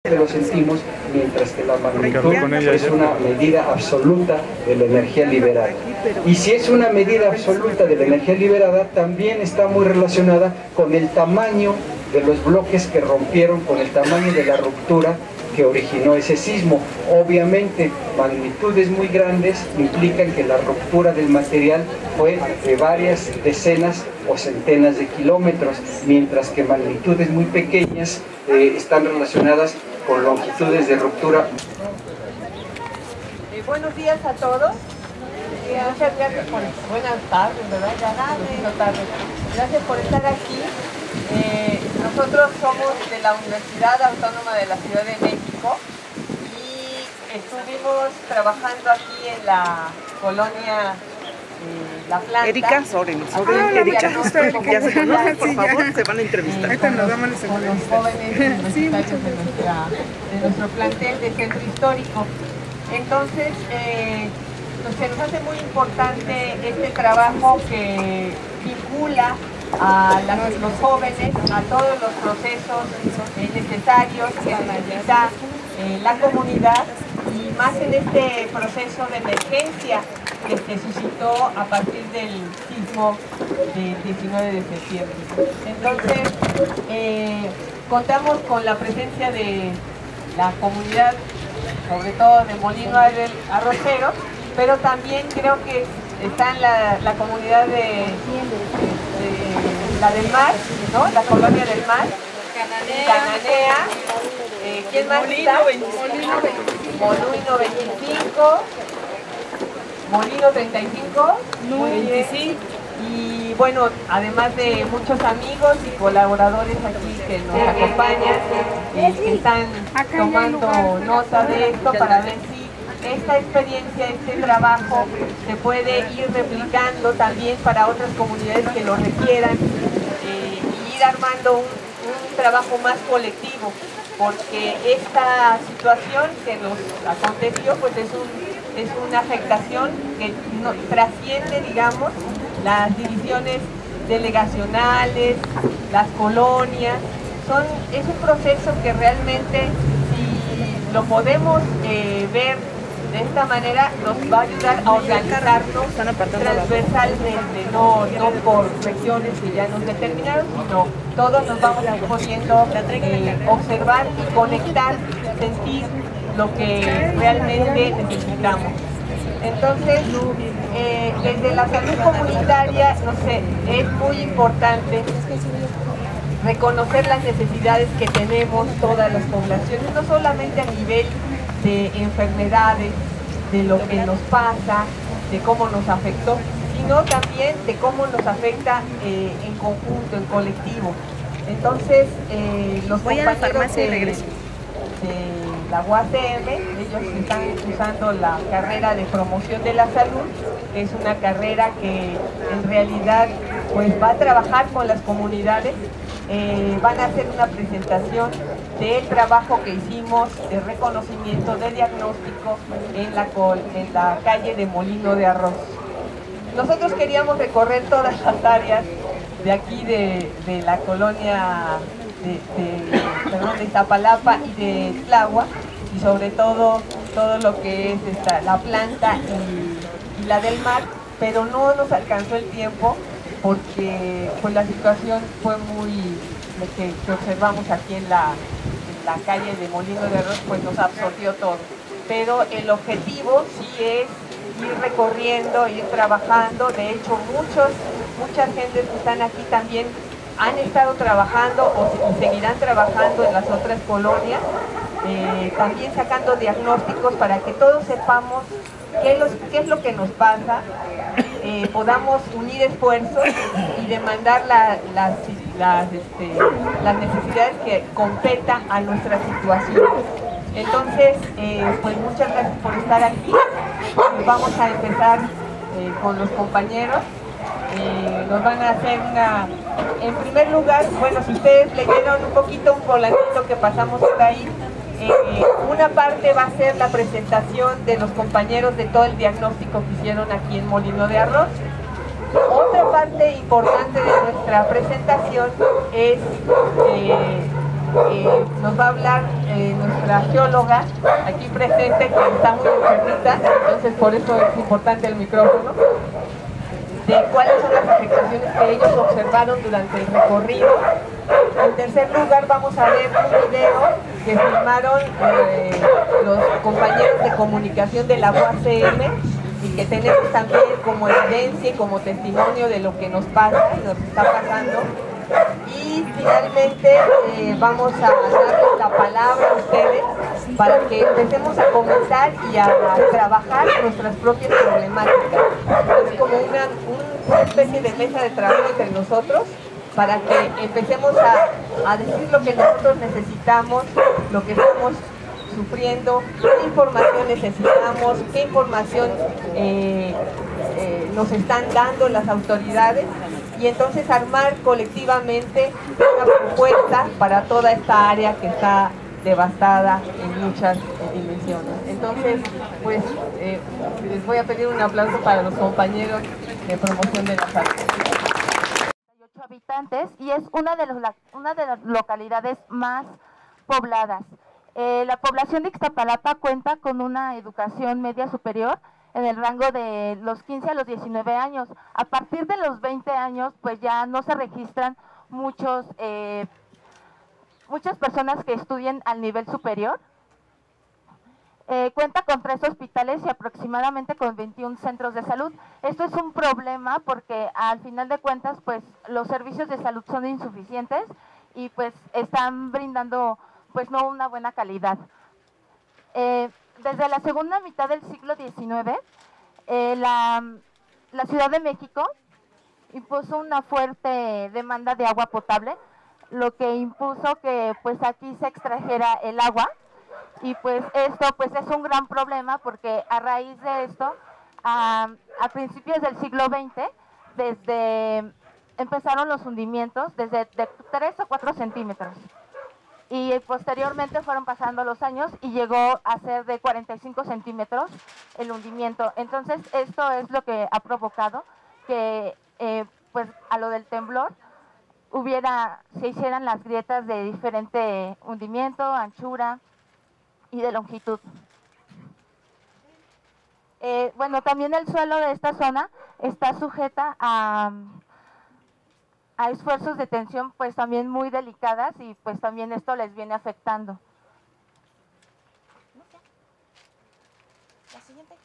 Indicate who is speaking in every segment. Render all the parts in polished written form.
Speaker 1: lo sentimos, mientras que la magnitud es una medida absoluta de la energía liberada. Y si es una medida absoluta de la energía liberada, también está muy relacionada con el tamaño de los bloques que rompieron, con el tamaño de la ruptura que originó ese sismo. Obviamente, magnitudes muy grandes implican que la ruptura del material fue de varias decenas o centenas de kilómetros, mientras que magnitudes muy pequeñas están relacionadas con longitudes de ruptura.
Speaker 2: Buenos días a todos. Muchas gracias por... Buenas tardes, ¿verdad? Buenas tardes. Gracias por estar aquí. Nosotros somos de la Universidad Autónoma de la Ciudad de México y estuvimos trabajando aquí en la colonia La Planta.
Speaker 3: Erika Soren.
Speaker 2: Erika,
Speaker 3: ya se conocen, por favor, se van a entrevistar.
Speaker 2: Con los jóvenes universitarios de nuestro plantel de centro histórico. Entonces, se nos hace muy importante este trabajo que vincula a los jóvenes a todos los procesos necesarios que necesita la comunidad, y más en este proceso de emergencia que se suscitó a partir del sismo del 19 de septiembre. Entonces, contamos con la presencia de la comunidad, sobre todo de Molino Arrocero, pero también creo que está en la comunidad de la del Mar, ¿no? La colonia del Mar, Cananea, ¿quién más está? Molino 25, Molino 35, 25, y bueno, además de muchos amigos y colaboradores aquí que nos acompañan, que están tomando nota de esto para ver si esta experiencia, este trabajo se puede ir replicando también para otras comunidades que lo requieran, y ir armando un trabajo más colectivo, porque esta situación que nos aconteció pues es una afectación que no, trasciende, digamos, las divisiones delegacionales, las colonias. Es un proceso que realmente, si lo podemos ver de esta manera, nos va a ayudar a organizarnos transversalmente, no por regiones que ya nos determinaron, sino todos nos vamos a ir pudiendo observar y conectar, sentir lo que realmente necesitamos. Entonces, desde la salud comunitaria, no sé, es muy importante reconocer las necesidades que tenemos todas las poblaciones, no solamente a nivel de enfermedades, de lo que nos pasa, de cómo nos afectó, sino también de cómo nos afecta en conjunto, en colectivo. Entonces, los compañeros de la UACM, ellos están usando la carrera de promoción de la salud, que es una carrera que en realidad pues va a trabajar con las comunidades. Van a hacer una presentación del trabajo que hicimos de reconocimiento, de diagnóstico en la calle de Molino de Arroz. Nosotros queríamos recorrer todas las áreas de aquí de la colonia de Iztapalapa y de Tláhuac, y sobre todo lo que es La Planta y la del Mar, pero no nos alcanzó el tiempo porque pues la situación fue que observamos aquí en la calle de Molino de Arroz, pues nos absorbió todo. Pero el objetivo sí es ir recorriendo, ir trabajando. De hecho, muchas gentes que están aquí también han estado trabajando o seguirán trabajando en las otras colonias, también sacando diagnósticos para que todos sepamos qué es lo que nos pasa, podamos unir esfuerzos y demandar las necesidades que competan a nuestra situación. Entonces, pues muchas gracias por estar aquí. Vamos a empezar con los compañeros. Nos van a hacer en primer lugar, bueno, si ustedes leyeron un poquito un volantito que pasamos por ahí, una parte va a ser la presentación de los compañeros de todo el diagnóstico que hicieron aquí en Molino de Arroz. Otra parte importante de nuestra presentación es nos va a hablar nuestra geóloga aquí presente, que está muy enfermita, entonces por eso es importante el micrófono, de cuáles son las afectaciones que ellos observaron durante el recorrido. En tercer lugar, vamos a ver un video que filmaron los compañeros de comunicación de la UACM y que tenemos también como evidencia y como testimonio de lo que nos pasa y lo que está pasando. Y finalmente vamos a darles la palabra a ustedes para que empecemos a comentar y a trabajar nuestras propias problemáticas. Es como una especie de mesa de trabajo entre nosotros para que empecemos a decir lo que nosotros necesitamos, lo que estamos sufriendo, qué información necesitamos, qué información nos están dando las autoridades, y entonces armar colectivamente una propuesta para toda esta área que está devastada en muchas dimensiones. Entonces, pues les voy a pedir un aplauso para los compañeros de promoción de la salud.
Speaker 4: Habitantes, y es una de las localidades más pobladas. La población de Ixtapalapa cuenta con una educación media superior en el rango de los 15 a los 19 años. A partir de los 20 años, pues ya no se registran muchas personas que estudien al nivel superior. Cuenta con 3 hospitales y aproximadamente con 21 centros de salud. Esto es un problema porque al final de cuentas, pues los servicios de salud son insuficientes y pues están brindando pues no una buena calidad. Desde la segunda mitad del siglo XIX, la Ciudad de México impuso una fuerte demanda de agua potable, lo que impuso que pues aquí se extrajera el agua. Y pues esto pues es un gran problema porque a raíz de esto, a principios del siglo XX, empezaron los hundimientos desde de 3 o 4 centímetros. Y posteriormente fueron pasando los años y llegó a ser de 45 centímetros el hundimiento. Entonces esto es lo que ha provocado que pues a lo del temblor se hicieran las grietas de diferente hundimiento, anchura y de longitud. Bueno, también el suelo de esta zona está sujeta a esfuerzos de tensión pues también muy delicadas y pues también esto les viene afectando. La siguiente.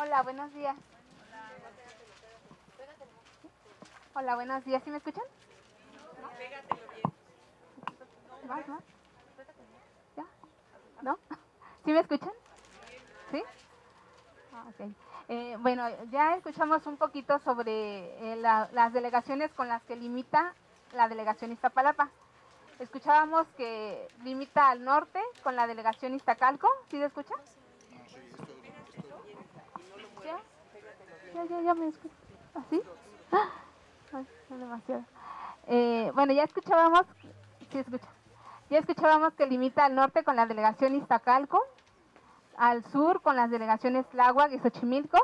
Speaker 4: Hola, buenos días. Hola, buenos días. ¿Sí me escuchan?
Speaker 2: No, pégatelo bien.
Speaker 4: ¿Más? ¿Ya? ¿No? ¿Sí me escuchan? ¿Sí? Ok. Bueno, ya escuchamos un poquito sobre las delegaciones con las que limita la delegación Iztapalapa. Escuchábamos que limita al norte con la delegación Iztacalco. ¿Sí se escucha? Ya me escucho. ¿Así? No demasiado. Bueno, ya escuchábamos, sí escucha. Ya escuchábamos que limita al norte con la delegación Iztacalco, al sur con las delegaciones Tláhuac y Xochimilco,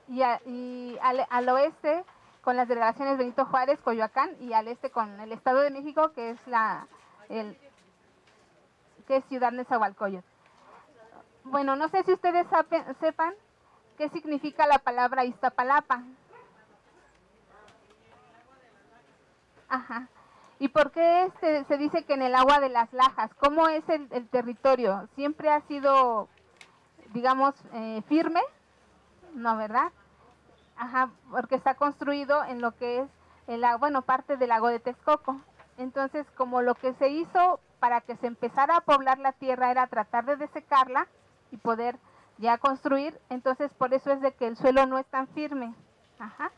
Speaker 4: y al oeste con las delegaciones Benito Juárez, Coyoacán, y al este con el Estado de México, que es Ciudad Nezahualcóyotl. Bueno, no sé si ustedes sepan qué significa la palabra Iztapalapa. Ajá. ¿Y por qué se dice que en el agua de las lajas? ¿Cómo es el territorio? ¿Siempre ha sido, digamos, firme? No, ¿verdad? Ajá, porque está construido en lo que es parte del lago de Texcoco. Entonces, como lo que se hizo para que se empezara a poblar la tierra era tratar de desecarla y poder ya construir, entonces por eso es de que el suelo no es tan firme. Ajá.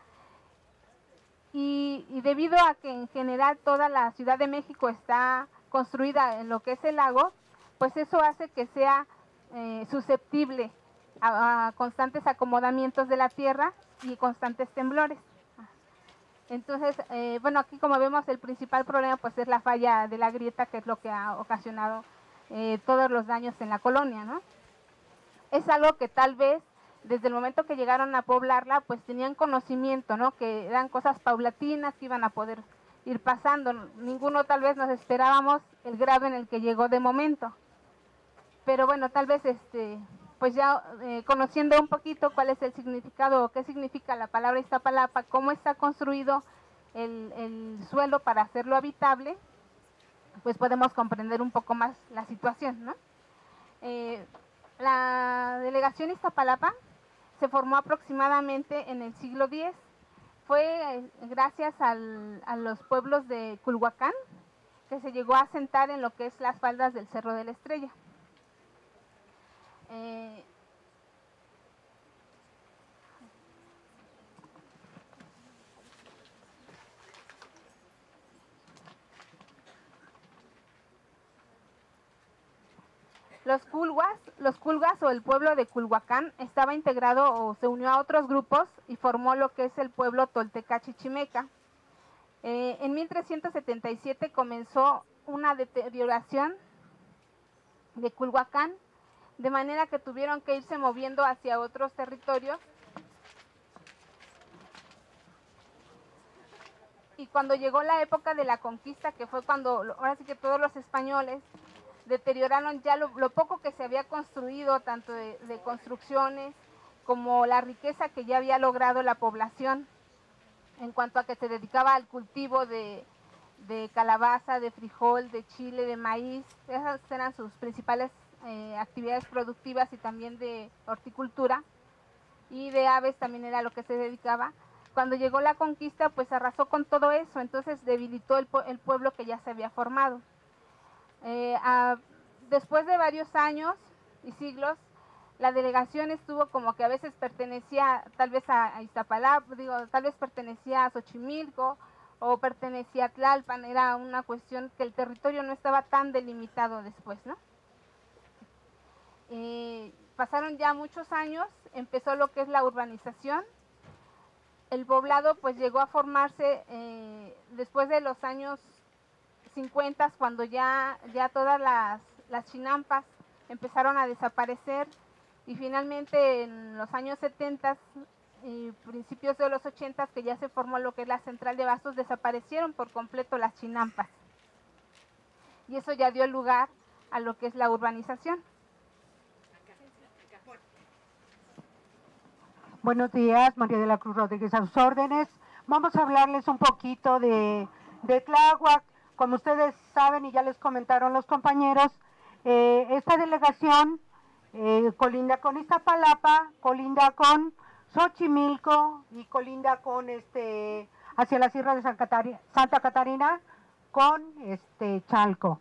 Speaker 4: Y debido a que en general toda la Ciudad de México está construida en lo que es el lago, pues eso hace que sea susceptible a constantes acomodamientos de la tierra y constantes temblores. Entonces, bueno, aquí como vemos el principal problema pues es la falla de la grieta, que es lo que ha ocasionado todos los daños en la colonia, ¿no? Es algo que tal vez desde el momento que llegaron a poblarla, pues tenían conocimiento, ¿no? Que eran cosas paulatinas que iban a poder ir pasando. Ninguno tal vez nos esperábamos el grado en el que llegó de momento. Pero bueno, tal vez pues ya conociendo un poquito cuál es el significado, qué significa la palabra Iztapalapa, cómo está construido el suelo para hacerlo habitable, pues podemos comprender un poco más la situación, ¿no? La delegación Iztapalapa se formó aproximadamente en el siglo X. Fue gracias a los pueblos de Culhuacán que se llegó a asentar en lo que es las faldas del Cerro de la Estrella. Los culhuas o el pueblo de Culhuacán estaba integrado o se unió a otros grupos y formó lo que es el pueblo tolteca chichimeca. En 1377 comenzó una deterioración de Culhuacán, de manera que tuvieron que irse moviendo hacia otros territorios. Y cuando llegó la época de la conquista, que fue cuando ahora sí que todos los españoles deterioraron ya lo poco que se había construido, tanto de construcciones como la riqueza que ya había logrado la población en cuanto a que se dedicaba al cultivo de calabaza, de frijol, de chile, de maíz. Esas eran sus principales actividades productivas y también de horticultura, y de aves también era lo que se dedicaba. Cuando llegó la conquista, pues arrasó con todo eso, entonces debilitó el pueblo que ya se había formado. Después de varios años y siglos, la delegación estuvo como que a veces pertenecía tal vez a Iztapalapa, tal vez pertenecía a Xochimilco o pertenecía a Tlalpan. Era una cuestión que el territorio no estaba tan delimitado después, ¿no? Pasaron ya muchos años, empezó lo que es la urbanización. El poblado pues llegó a formarse después de los años 50, cuando ya todas las chinampas empezaron a desaparecer, y finalmente en los años 70 y principios de los 80, que ya se formó lo que es la central de abastos, desaparecieron por completo las chinampas, y eso ya dio lugar a lo que es la urbanización.
Speaker 5: Buenos días, María de la Cruz Rodríguez, a sus órdenes. Vamos a hablarles un poquito de Tláhuac. Como ustedes saben y ya les comentaron los compañeros, esta delegación colinda con Iztapalapa, colinda con Xochimilco y colinda con hacia la Sierra de Santa Catarina con Chalco.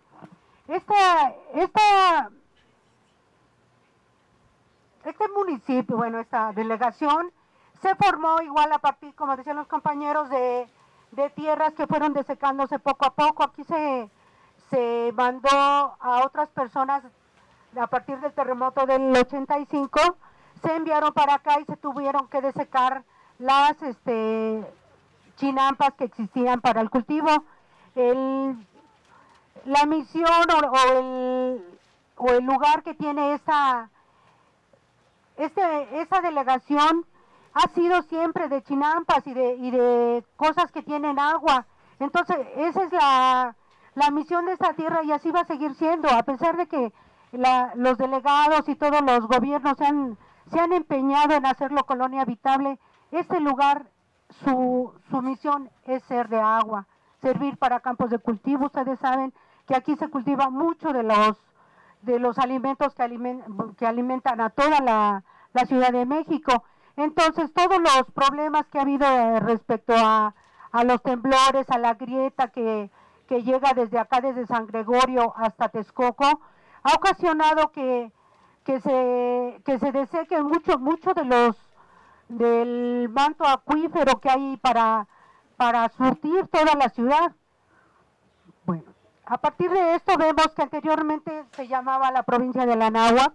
Speaker 5: Este municipio, bueno, esta delegación se formó igual a partir, como decían los compañeros, de tierras que fueron desecándose poco a poco. Aquí se mandó a otras personas a partir del terremoto del 85, se enviaron para acá y se tuvieron que desecar las chinampas que existían para el cultivo. La misión o el lugar que tiene esa delegación ha sido siempre de chinampas y de cosas que tienen agua. Entonces esa es la misión de esta tierra, y así va a seguir siendo, a pesar de que los delegados y todos los gobiernos se han empeñado en hacerlo colonia habitable. Este lugar, su misión es ser de agua, servir para campos de cultivo. Ustedes saben que aquí se cultiva mucho de los alimentos que alimentan a toda la Ciudad de México. Entonces todos los problemas que ha habido respecto a los temblores, a la grieta que llega desde acá, desde San Gregorio hasta Texcoco, ha ocasionado que se deseque mucho del manto acuífero que hay para surtir toda la ciudad. Bueno, a partir de esto vemos que anteriormente se llamaba la provincia de Anáhuac,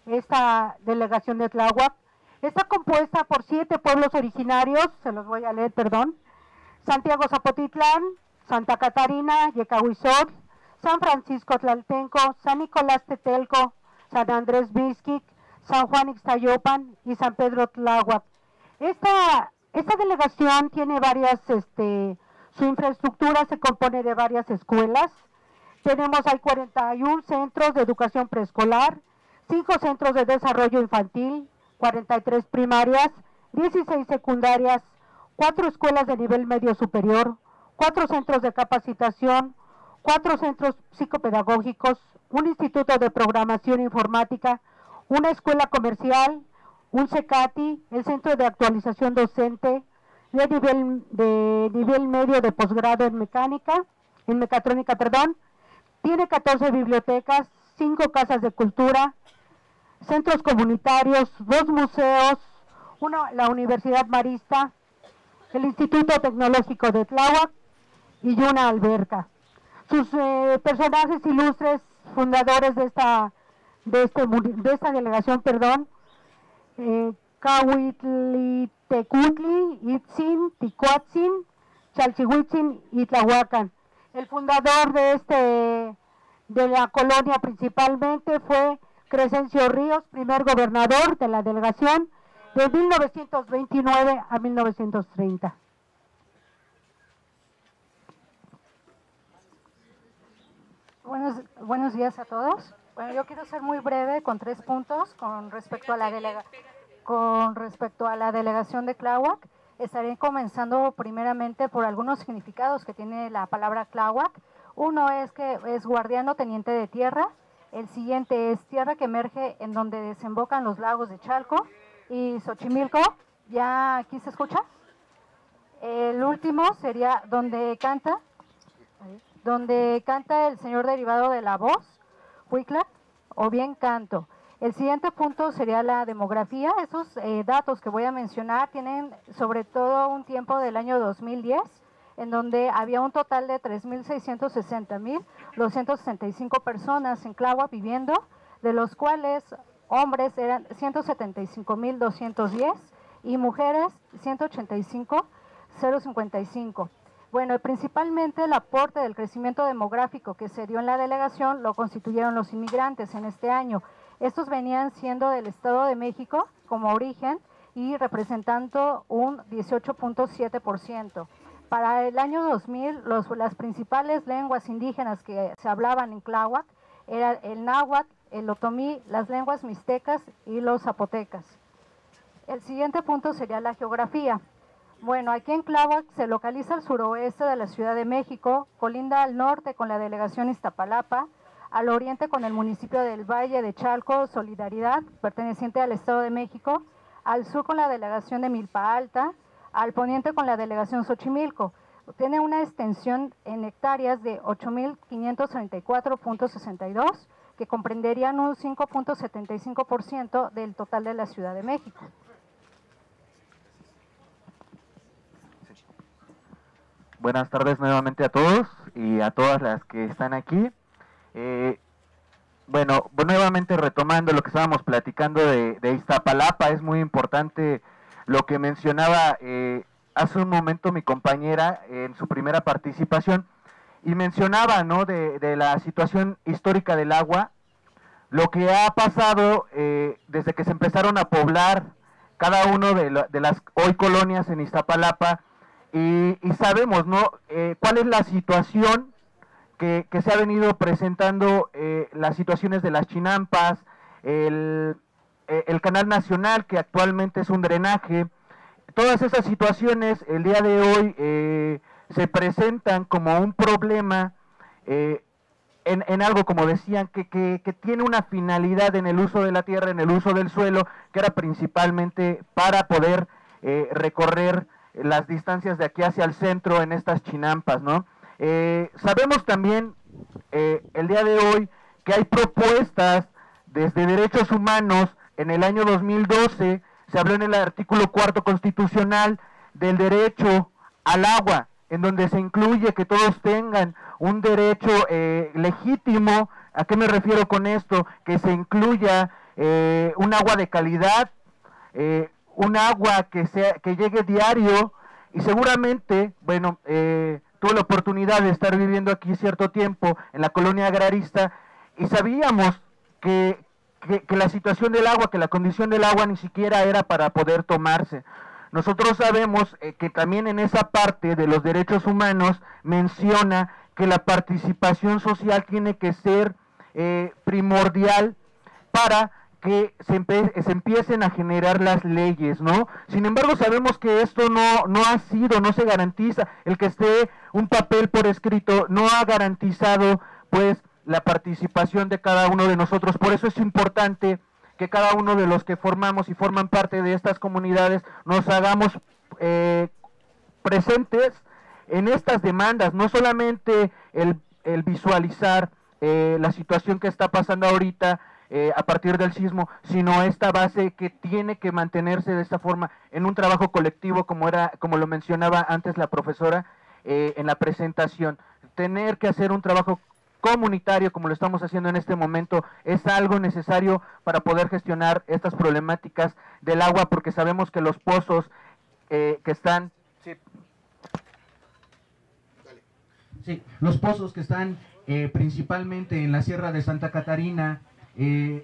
Speaker 5: esta delegación de Tláhuac. Está compuesta por 7 pueblos originarios, se los voy a leer, perdón: Santiago Zapotitlán, Santa Catarina, Yecahuizotl, San Francisco Tlaltenco, San Nicolás Tetelco, San Andrés Mixquic, San Juan Ixtayopan y San Pedro Tláhuac. Esta delegación tiene varias, su infraestructura se compone de varias escuelas. Hay 41 centros de educación preescolar, 5 centros de desarrollo infantil, 43 primarias, 16 secundarias, 4 escuelas de nivel medio superior, 4 centros de capacitación, 4 centros psicopedagógicos, un instituto de programación informática, una escuela comercial, un CECATI, el Centro de Actualización Docente de nivel medio de posgrado en mecatrónica, tiene 14 bibliotecas, 5 casas de cultura, centros comunitarios, 2 museos, la Universidad Marista, el Instituto Tecnológico de Tláhuac y una alberca. Sus personajes ilustres, fundadores de esta delegación, Cahuitlitecutli, Itzin, Ticuatzin, Chalchihuitzin y Tlahuacan. El fundador de la colonia principalmente fue Crescencio Ríos, primer gobernador de la delegación de 1929 a 1930.
Speaker 6: Buenos días a todos. Bueno, yo quiero ser muy breve con 3 puntos con respecto a la delegación de Tláhuac. Estaré comenzando primeramente por algunos significados que tiene la palabra Tláhuac. Uno es que es guardián o teniente de tierra. El siguiente es tierra que emerge en donde desembocan los lagos de Chalco y Xochimilco. ¿Ya aquí se escucha? El último sería donde canta el señor derivado de la voz, Huiclac, o bien canto. El siguiente punto sería la demografía. Esos datos que voy a mencionar tienen sobre todo un tiempo del año 2010, en donde había un total de 3.660.265 personas en Tláhuac viviendo, de los cuales hombres eran 175.210 y mujeres 185.055. Bueno, principalmente el aporte del crecimiento demográfico que se dio en la delegación lo constituyeron los inmigrantes en este año. Estos venían siendo del Estado de México como origen y representando un 18.7%. Para el año 2000, las principales lenguas indígenas que se hablaban en Tláhuac eran el náhuatl, el otomí, las lenguas mixtecas y los zapotecas. El siguiente punto sería la geografía. Bueno, aquí en Tláhuac se localiza al suroeste de la Ciudad de México, colinda al norte con la delegación Iztapalapa, al oriente con el municipio del Valle de Chalco, Solidaridad, perteneciente al Estado de México, al sur con la delegación de Milpa Alta, al poniente con la delegación Xochimilco. Tiene una extensión en hectáreas de 8.534.62, que comprenderían un 5.75% del total de la Ciudad de México.
Speaker 7: Buenas tardes nuevamente a todos y a todas las que están aquí. Bueno, nuevamente retomando lo que estábamos platicando de Iztapalapa, es muy importante lo que mencionaba hace un momento mi compañera en su primera participación, y mencionaba, ¿no?, de la situación histórica del agua, lo que ha pasado desde que se empezaron a poblar cada uno de las hoy colonias en Iztapalapa, y sabemos, ¿no?, cuál es la situación que se ha venido presentando, las situaciones de las chinampas, el canal nacional que actualmente es un drenaje. Todas esas situaciones el día de hoy se presentan como un problema en algo, como decían, que tiene una finalidad en el uso de la tierra, en el uso del suelo, que era principalmente para poder recorrer las distancias de aquí hacia el centro en estas chinampas, ¿no? Sabemos también el día de hoy que hay propuestas desde derechos humanos. En el año 2012 se habló en el artículo 4 constitucional del derecho al agua, en donde se incluye que todos tengan un derecho legítimo. ¿A qué me refiero con esto? Que se incluya un agua de calidad, un agua que llegue diario, y seguramente, bueno, tuve la oportunidad de estar viviendo aquí cierto tiempo en la colonia agrarista, y sabíamos que que la situación del agua, que la condición del agua ni siquiera era para poder tomarse. Nosotros sabemos que también en esa parte de los derechos humanos menciona que la participación social tiene que ser primordial para que se empiecen a generar las leyes, ¿no? Sin embargo, sabemos que esto no ha sido, no se garantiza, el que esté un papel por escrito no ha garantizado, pues, la participación de cada uno de nosotros. Por eso es importante que cada uno de los que formamos y forman parte de estas comunidades nos hagamos presentes en estas demandas, no solamente el visualizar la situación que está pasando ahorita a partir del sismo, sino esta base que tiene que mantenerse de esta forma en un trabajo colectivo, como lo mencionaba antes la profesora en la presentación. Tener que hacer un trabajo comunitario, como lo estamos haciendo en este momento, es algo necesario para poder gestionar estas problemáticas del agua, porque sabemos que los pozos que están... Sí, los pozos que están principalmente en la Sierra de Santa Catarina y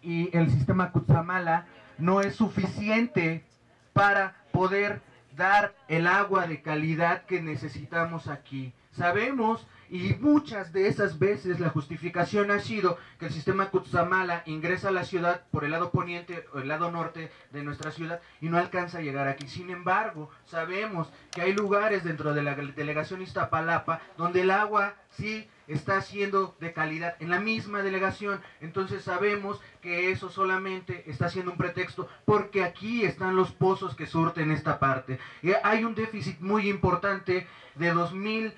Speaker 7: el sistema Cutzamala no es suficiente para poder dar el agua de calidad que necesitamos aquí. Sabemos, y muchas de esas veces la justificación ha sido que el sistema Cutzamala ingresa a la ciudad por el lado poniente o el lado norte de nuestra ciudad y no alcanza a llegar aquí. Sin embargo, sabemos que hay lugares dentro de la delegación Iztapalapa donde el agua sí está siendo de calidad en la misma delegación. Entonces sabemos que eso solamente está siendo un pretexto porque aquí están los pozos que surten esta parte. Y hay un déficit muy importante de 2000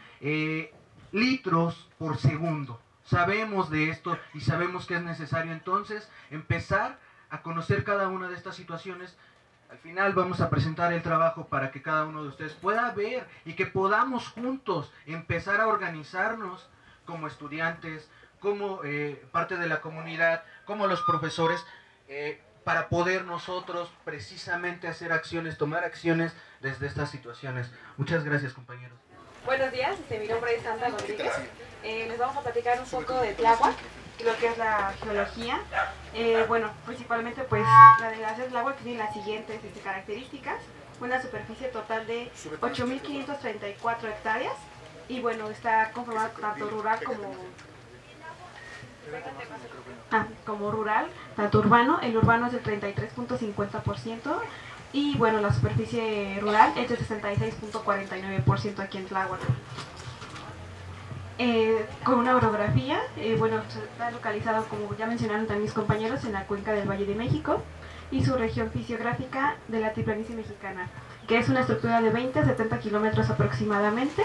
Speaker 7: litros por segundo. Sabemos de esto y sabemos que es necesario entonces empezar a conocer cada una de estas situaciones. Al final vamos a presentar el trabajo para que cada uno de ustedes pueda ver y que podamos juntos empezar a organizarnos como estudiantes, como parte de la comunidad, como los profesores, para poder nosotros precisamente hacer acciones, tomar acciones desde estas situaciones. Muchas gracias, compañeros.
Speaker 8: Buenos días, mi nombre es Sandra Rodríguez. Les vamos a platicar un poco de Tláhuac y lo que es la geología. Bueno, principalmente pues la delegación Tláhuac tiene las siguientes características. Una superficie total de 8.534 hectáreas y bueno, está conformada tanto rural como rural, tanto urbano. El urbano es del 33.50%. Y bueno, la superficie rural es de 66.49% aquí en Tláhuac. Con una orografía, bueno, está localizado, como ya mencionaron también mis compañeros, en la cuenca del Valle de México y su región fisiográfica de la altiplanicie mexicana, que es una estructura de 20 a 70 kilómetros aproximadamente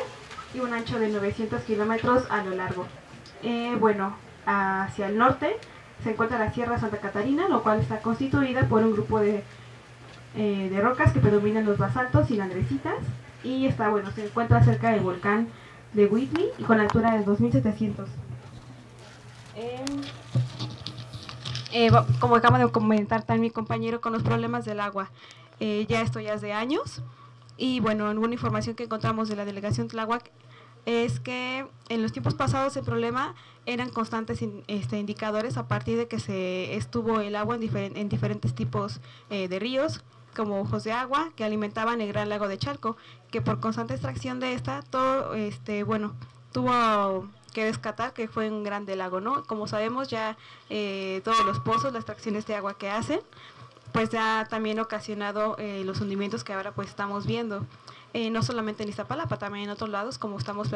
Speaker 8: y un ancho de 900 kilómetros a lo largo. Bueno, hacia el norte se encuentra la Sierra Santa Catarina, lo cual está constituida por un grupo de rocas que predominan los basaltos y andresitas, y está, bueno, se encuentra cerca del volcán de Whitney y con altura de 2700. Como acaba de comentar también mi compañero, con los problemas del agua, esto ya es de años, y bueno, alguna información que encontramos de la delegación Tláhuac es que en los tiempos pasados el problema eran constantes indicadores a partir de que se estuvo el agua en diferentes tipos de ríos, como ojos de agua que alimentaban el gran lago de Chalco, que por constante extracción de esta, todo, bueno, tuvo que descartar que fue un grande lago, ¿no? Como sabemos ya todos los pozos, las extracciones de agua que hacen, pues ya también ocasionado los hundimientos que ahora pues estamos viendo, no solamente en Iztapalapa, también en otros lados, como estamos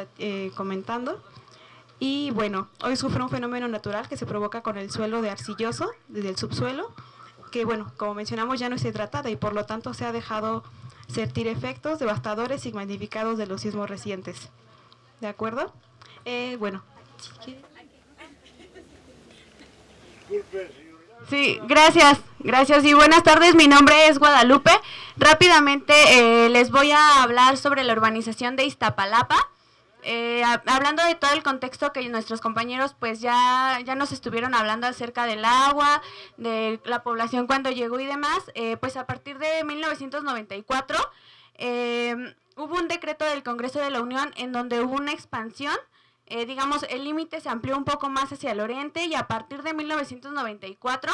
Speaker 8: comentando. Y bueno, hoy sufre un fenómeno natural que se provoca con el suelo de arcilloso desde el subsuelo, que bueno, como mencionamos ya no se tratada y por lo tanto se ha dejado sentir efectos devastadores y magnificados de los sismos recientes. ¿De acuerdo? Bueno. Sí, gracias y buenas tardes, mi nombre es Guadalupe. Rápidamente les voy a hablar sobre la urbanización de Iztapalapa. Hablando de todo el contexto que nuestros compañeros pues ya nos estuvieron hablando acerca del agua, de la población cuando llegó y demás, pues a partir de 1994 hubo un decreto del Congreso de la Unión en donde hubo una expansión digamos, el límite se amplió un poco más hacia el oriente y a partir de 1994,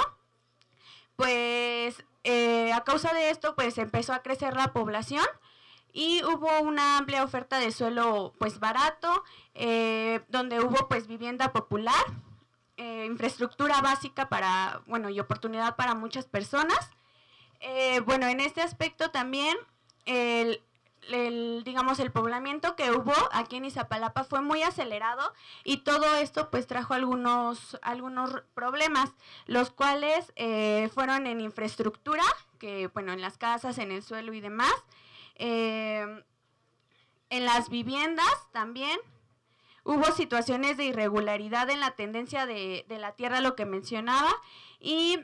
Speaker 8: pues a causa de esto, pues empezó a crecer la población y hubo una amplia oferta de suelo pues barato, donde hubo pues vivienda popular, infraestructura básica para, bueno, y oportunidad para muchas personas. Bueno, en este aspecto también digamos, el poblamiento que hubo aquí en Iztapalapa fue muy acelerado y todo esto pues trajo algunos problemas, los cuales fueron en infraestructura, que bueno, en las casas, en el suelo y demás, en las viviendas también. Hubo situaciones de irregularidad en la tendencia de la tierra, lo que mencionaba, y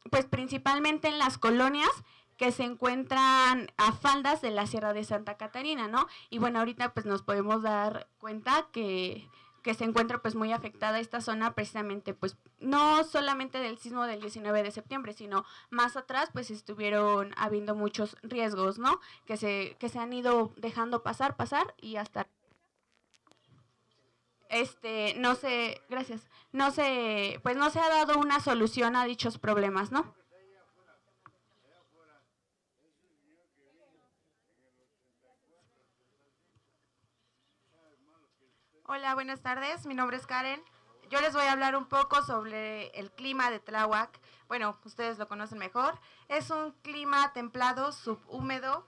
Speaker 8: pues principalmente en las colonias que se encuentran a faldas de la Sierra de Santa Catarina, ¿no? Y bueno, ahorita pues nos podemos dar cuenta que se encuentra pues muy afectada esta zona precisamente pues no solamente del sismo del 19 de septiembre, sino más atrás pues estuvieron habiendo muchos riesgos, ¿no? Que se han ido dejando pasar y hasta no se, gracias, no se ha dado una solución a dichos problemas, ¿no?
Speaker 9: Hola, buenas tardes, mi nombre es Karen. Yo les voy a hablar un poco sobre el clima de Tláhuac. Bueno, ustedes lo conocen mejor. Es un clima templado, subhúmedo.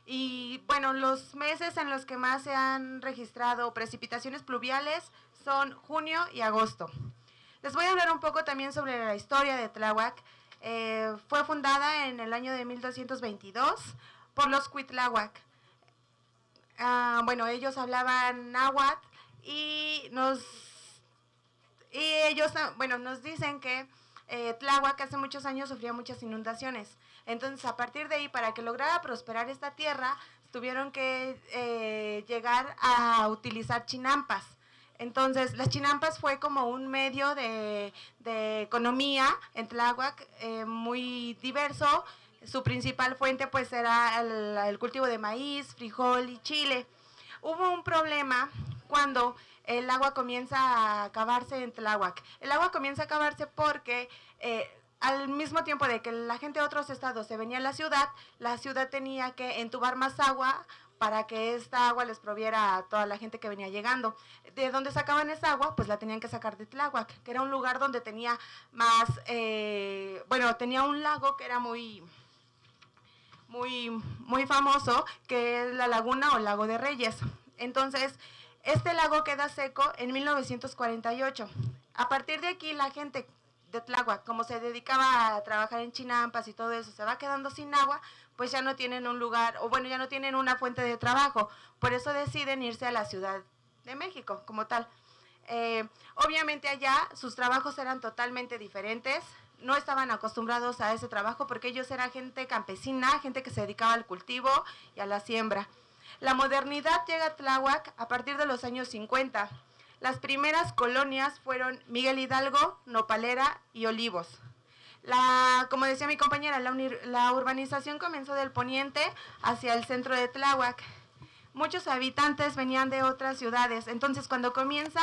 Speaker 9: Y bueno, los meses en los que más se han registrado precipitaciones pluviales son junio y agosto. Les voy a hablar un poco también sobre la historia de Tláhuac. Fue fundada en el año de 1222 por los Cuitláhuac. Bueno, ellos hablaban náhuatl y ellos, bueno, nos dicen que Tláhuac hace muchos años sufría muchas inundaciones. Entonces, a partir de ahí, para que lograra prosperar esta tierra, tuvieron que llegar a utilizar chinampas. Entonces, las chinampas fue como un medio de economía en Tláhuac muy diverso. Su principal fuente pues era el cultivo de maíz, frijol y chile. Hubo un problema cuando el agua comienza a acabarse en Tláhuac. El agua comienza a acabarse porque al mismo tiempo de que la gente de otros estados se venía a la ciudad tenía que entubar más agua para que esta agua les proviera a toda la gente que venía llegando. De donde sacaban esa agua, pues la tenían que sacar de Tláhuac, que era un lugar donde tenía más, bueno, tenía un lago que era muy famoso, que es la laguna o lago de Reyes. Entonces, este lago queda seco en 1948. A partir de aquí, la gente de Tláhuac, como se dedicaba a trabajar en chinampas y todo eso, se va quedando sin agua, pues ya no tienen un lugar, o bueno, ya no tienen una fuente de trabajo. Por eso deciden irse a la Ciudad de México, como tal. Obviamente allá sus trabajos eran totalmente diferentes. No estaban acostumbrados a ese trabajo porque ellos eran gente campesina, gente que se dedicaba al cultivo y a la siembra. La modernidad llega a Tláhuac a partir de los años 50. Las primeras colonias fueron Miguel Hidalgo, Nopalera y Olivos. Como decía mi compañera, la urbanización comenzó del poniente hacia el centro de Tláhuac. Muchos habitantes venían de otras ciudades, entonces cuando comienza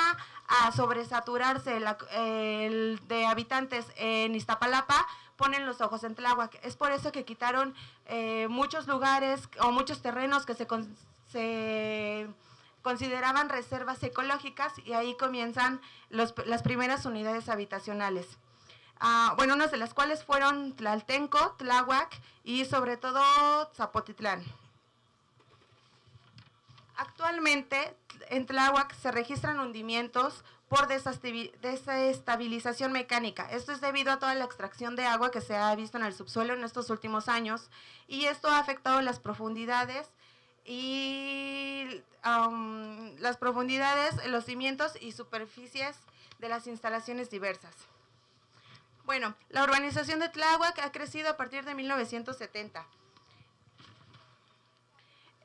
Speaker 9: a sobresaturarse de habitantes en Iztapalapa, ponen los ojos en Tláhuac. Es por eso que quitaron muchos lugares o muchos terrenos que se consideraban reservas ecológicas y ahí comienzan las primeras unidades habitacionales. Bueno, unas de las cuales fueron Tlaltenco, Tláhuac y sobre todo Zapotitlán. Actualmente en Tláhuac se registran hundimientos por desestabilización mecánica. Esto es debido a toda la extracción de agua que se ha visto en el subsuelo en estos últimos años y esto ha afectado las profundidades los cimientos y superficies de las instalaciones diversas. Bueno, la urbanización de Tláhuac ha crecido a partir de 1970.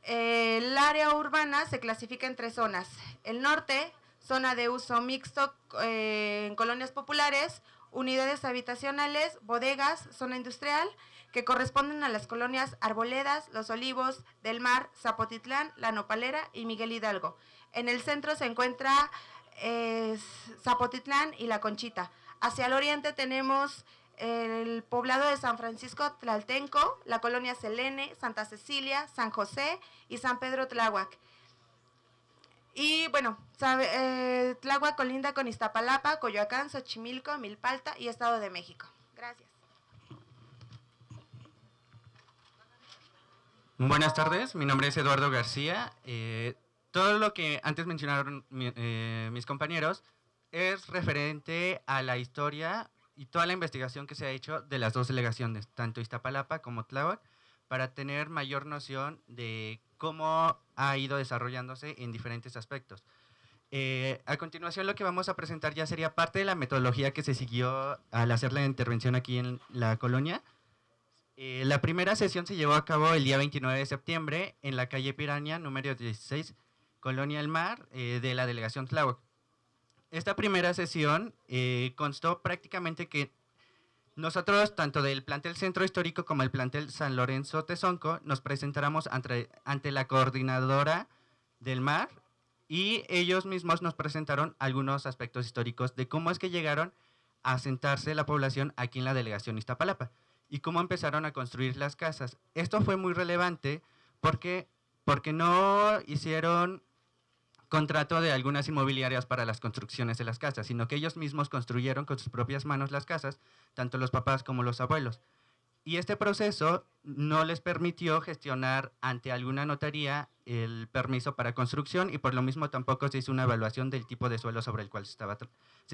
Speaker 9: El área urbana se clasifica en 3 zonas. El norte, zona de uso mixto en colonias populares, unidades habitacionales, bodegas, zona industrial, que corresponden a las colonias Arboledas, Los Olivos, Del Mar, Zapotitlán, La Nopalera y Miguel Hidalgo. En el centro se encuentra Zapotitlán y La Conchita. Hacia el oriente tenemos el poblado de San Francisco Tlaltenco, la colonia Selene, Santa Cecilia, San José y San Pedro Tláhuac. Y bueno, Tláhuac colinda con Iztapalapa, Coyoacán, Xochimilco, Milpalta y Estado de México. Gracias.
Speaker 10: Buenas tardes, mi nombre es Eduardo García. Todo lo que antes mencionaron mis compañeros es referente a la historia y toda la investigación que se ha hecho de las dos delegaciones, tanto Iztapalapa como Tláhuac, para tener mayor noción de cómo ha ido desarrollándose en diferentes aspectos. A continuación, lo que vamos a presentar ya sería parte de la metodología que se siguió al hacer la intervención aquí en la colonia. La primera sesión se llevó a cabo el día 29 de septiembre en la calle Piranha, número 16, Colonia El Mar, de la delegación Tláhuac. Esta primera sesión constó prácticamente que nosotros, tanto del plantel Centro Histórico como el plantel San Lorenzo Tezonco, nos presentáramos ante la coordinadora del Mar y ellos mismos nos presentaron algunos aspectos históricos de cómo es que llegaron a asentarse la población aquí en la delegación Iztapalapa y cómo empezaron a construir las casas. Esto fue muy relevante porque no hicieron contrato de algunas inmobiliarias para las construcciones de las casas, sino que ellos mismos construyeron con sus propias manos las casas, tanto los papás como los abuelos. Y este proceso no les permitió gestionar ante alguna notaría el permiso para construcción y por lo mismo tampoco se hizo una evaluación del tipo de suelo sobre el cual se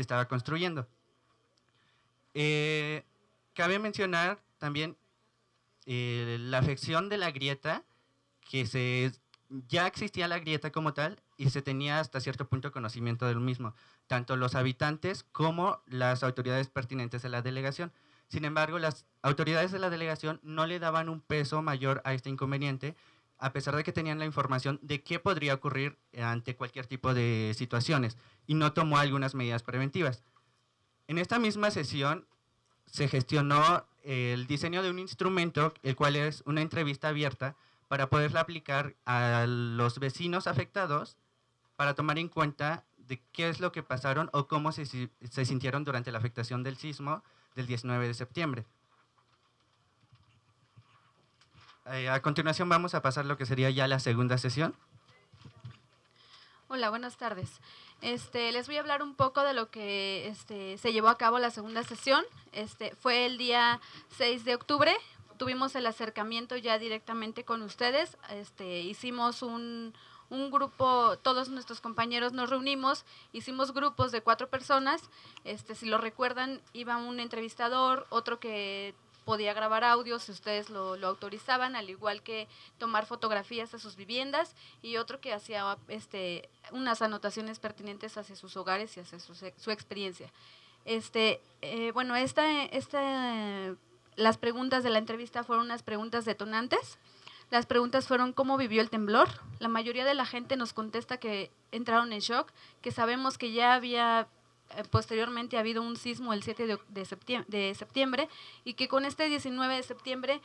Speaker 10: estaba construyendo. Cabe mencionar también la afección de la grieta, que ya existía la grieta como tal y se tenía hasta cierto punto conocimiento del mismo, tanto los habitantes como las autoridades pertinentes de la delegación. Sin embargo, las autoridades de la delegación no le daban un peso mayor a este inconveniente, a pesar de que tenían la información de qué podría ocurrir ante cualquier tipo de situaciones, y no tomó algunas medidas preventivas. En esta misma sesión se gestionó el diseño de un instrumento, el cual es una entrevista abierta, para poderla aplicar a los vecinos afectados para tomar en cuenta de qué es lo que pasaron o cómo se sintieron durante la afectación del sismo del 19 de septiembre. A continuación vamos a pasar lo que sería ya la segunda sesión.
Speaker 11: Hola, buenas tardes. Les voy a hablar un poco de lo que se llevó a cabo la segunda sesión. Fue el día 6 de octubre. Tuvimos el acercamiento ya directamente con ustedes. Hicimos un grupo, todos nuestros compañeros nos reunimos, hicimos grupos de 4 personas. Si lo recuerdan, iba un entrevistador, otro que podía grabar audios si ustedes lo autorizaban, al igual que tomar fotografías de sus viviendas, y otro que hacía unas anotaciones pertinentes hacia sus hogares y hacia su experiencia. Las preguntas de la entrevista fueron unas preguntas detonantes. Las preguntas fueron ¿cómo vivió el temblor? La mayoría de la gente nos contesta que entraron en shock, que sabemos que ya había posteriormente habido un sismo el 7 de septiembre y que con este 19 de septiembre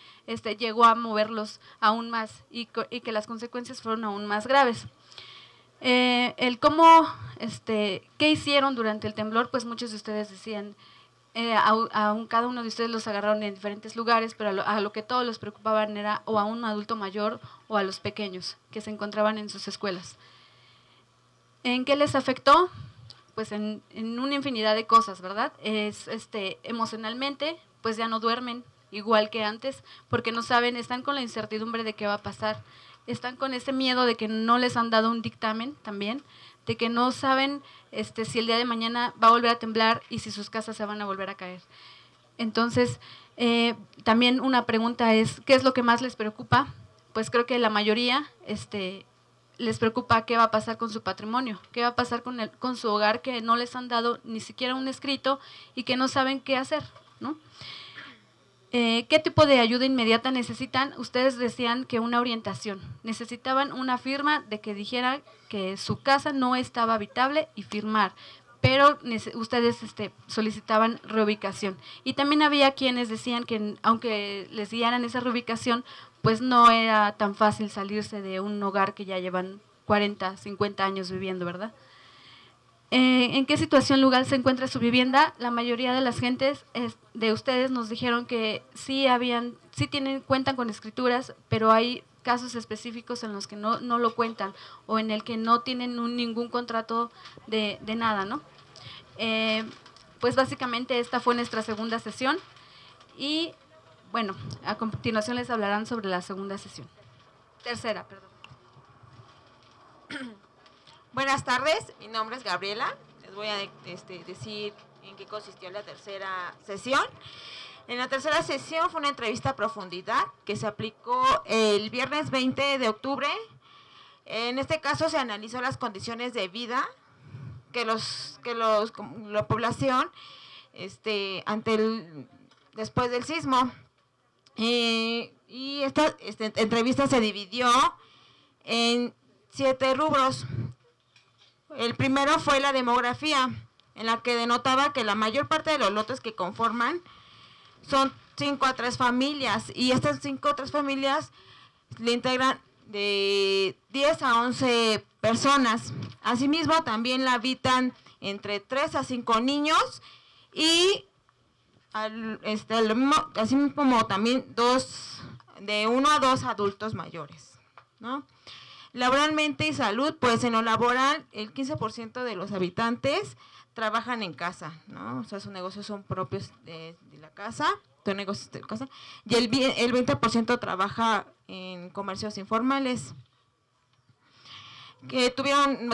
Speaker 11: llegó a moverlos aún más y que las consecuencias fueron aún más graves. El cómo, ¿qué hicieron durante el temblor? Pues muchos de ustedes decían, cada uno de ustedes los agarraron en diferentes lugares, pero a lo que todos los preocupaban era o a un adulto mayor o a los pequeños que se encontraban en sus escuelas. ¿En qué les afectó? Pues en una infinidad de cosas, ¿verdad? Emocionalmente, pues ya no duermen igual que antes, porque no saben, están con la incertidumbre de qué va a pasar, están con ese miedo de que no les han dado un dictamen también, de que no saben si el día de mañana va a volver a temblar y si sus casas se van a volver a caer. Entonces, también una pregunta es, ¿qué es lo que más les preocupa? Pues creo que la mayoría les preocupa qué va a pasar con su patrimonio, qué va a pasar con su hogar, que no les han dado ni siquiera un escrito y que no saben qué hacer, ¿no? ¿Qué tipo de ayuda inmediata necesitan? Ustedes decían que una orientación. Necesitaban una firma de que dijera que su casa no estaba habitable y firmar. pero ustedes solicitaban reubicación. Y también había quienes decían que aunque les dieran esa reubicación, pues no era tan fácil salirse de un hogar que ya llevan 40, 50 años viviendo, ¿verdad? ¿En qué situación legal se encuentra su vivienda? La mayoría de las gentes de ustedes nos dijeron que sí cuentan con escrituras, pero hay casos específicos en los que no lo cuentan o en el que no tienen ningún contrato de nada, ¿no? Pues básicamente esta fue nuestra segunda sesión y bueno, a continuación les hablarán sobre la segunda sesión. Tercera, perdón.
Speaker 12: Buenas tardes, mi nombre es Gabriela, les voy a decir en qué consistió la tercera sesión. En la tercera sesión fue una entrevista a profundidad que se aplicó el viernes 20 de octubre. En este caso se analizó las condiciones de vida que la población después del sismo. Y esta entrevista se dividió en 7 rubros. El primero fue la demografía, en la que denotaba que la mayor parte de los lotes que conforman son 5 a 3 familias, y estas 5 a 3 familias le integran de 10 a 11 personas. Asimismo, también la habitan entre 3 a 5 niños y así como también de 1 a 2 adultos mayores, ¿no? Laboralmente y salud, pues en lo laboral el 15% de los habitantes trabajan en casa, ¿no? O sea, sus negocios son propios de la casa, son negocios de casa, y el 20% trabaja en comercios informales. Que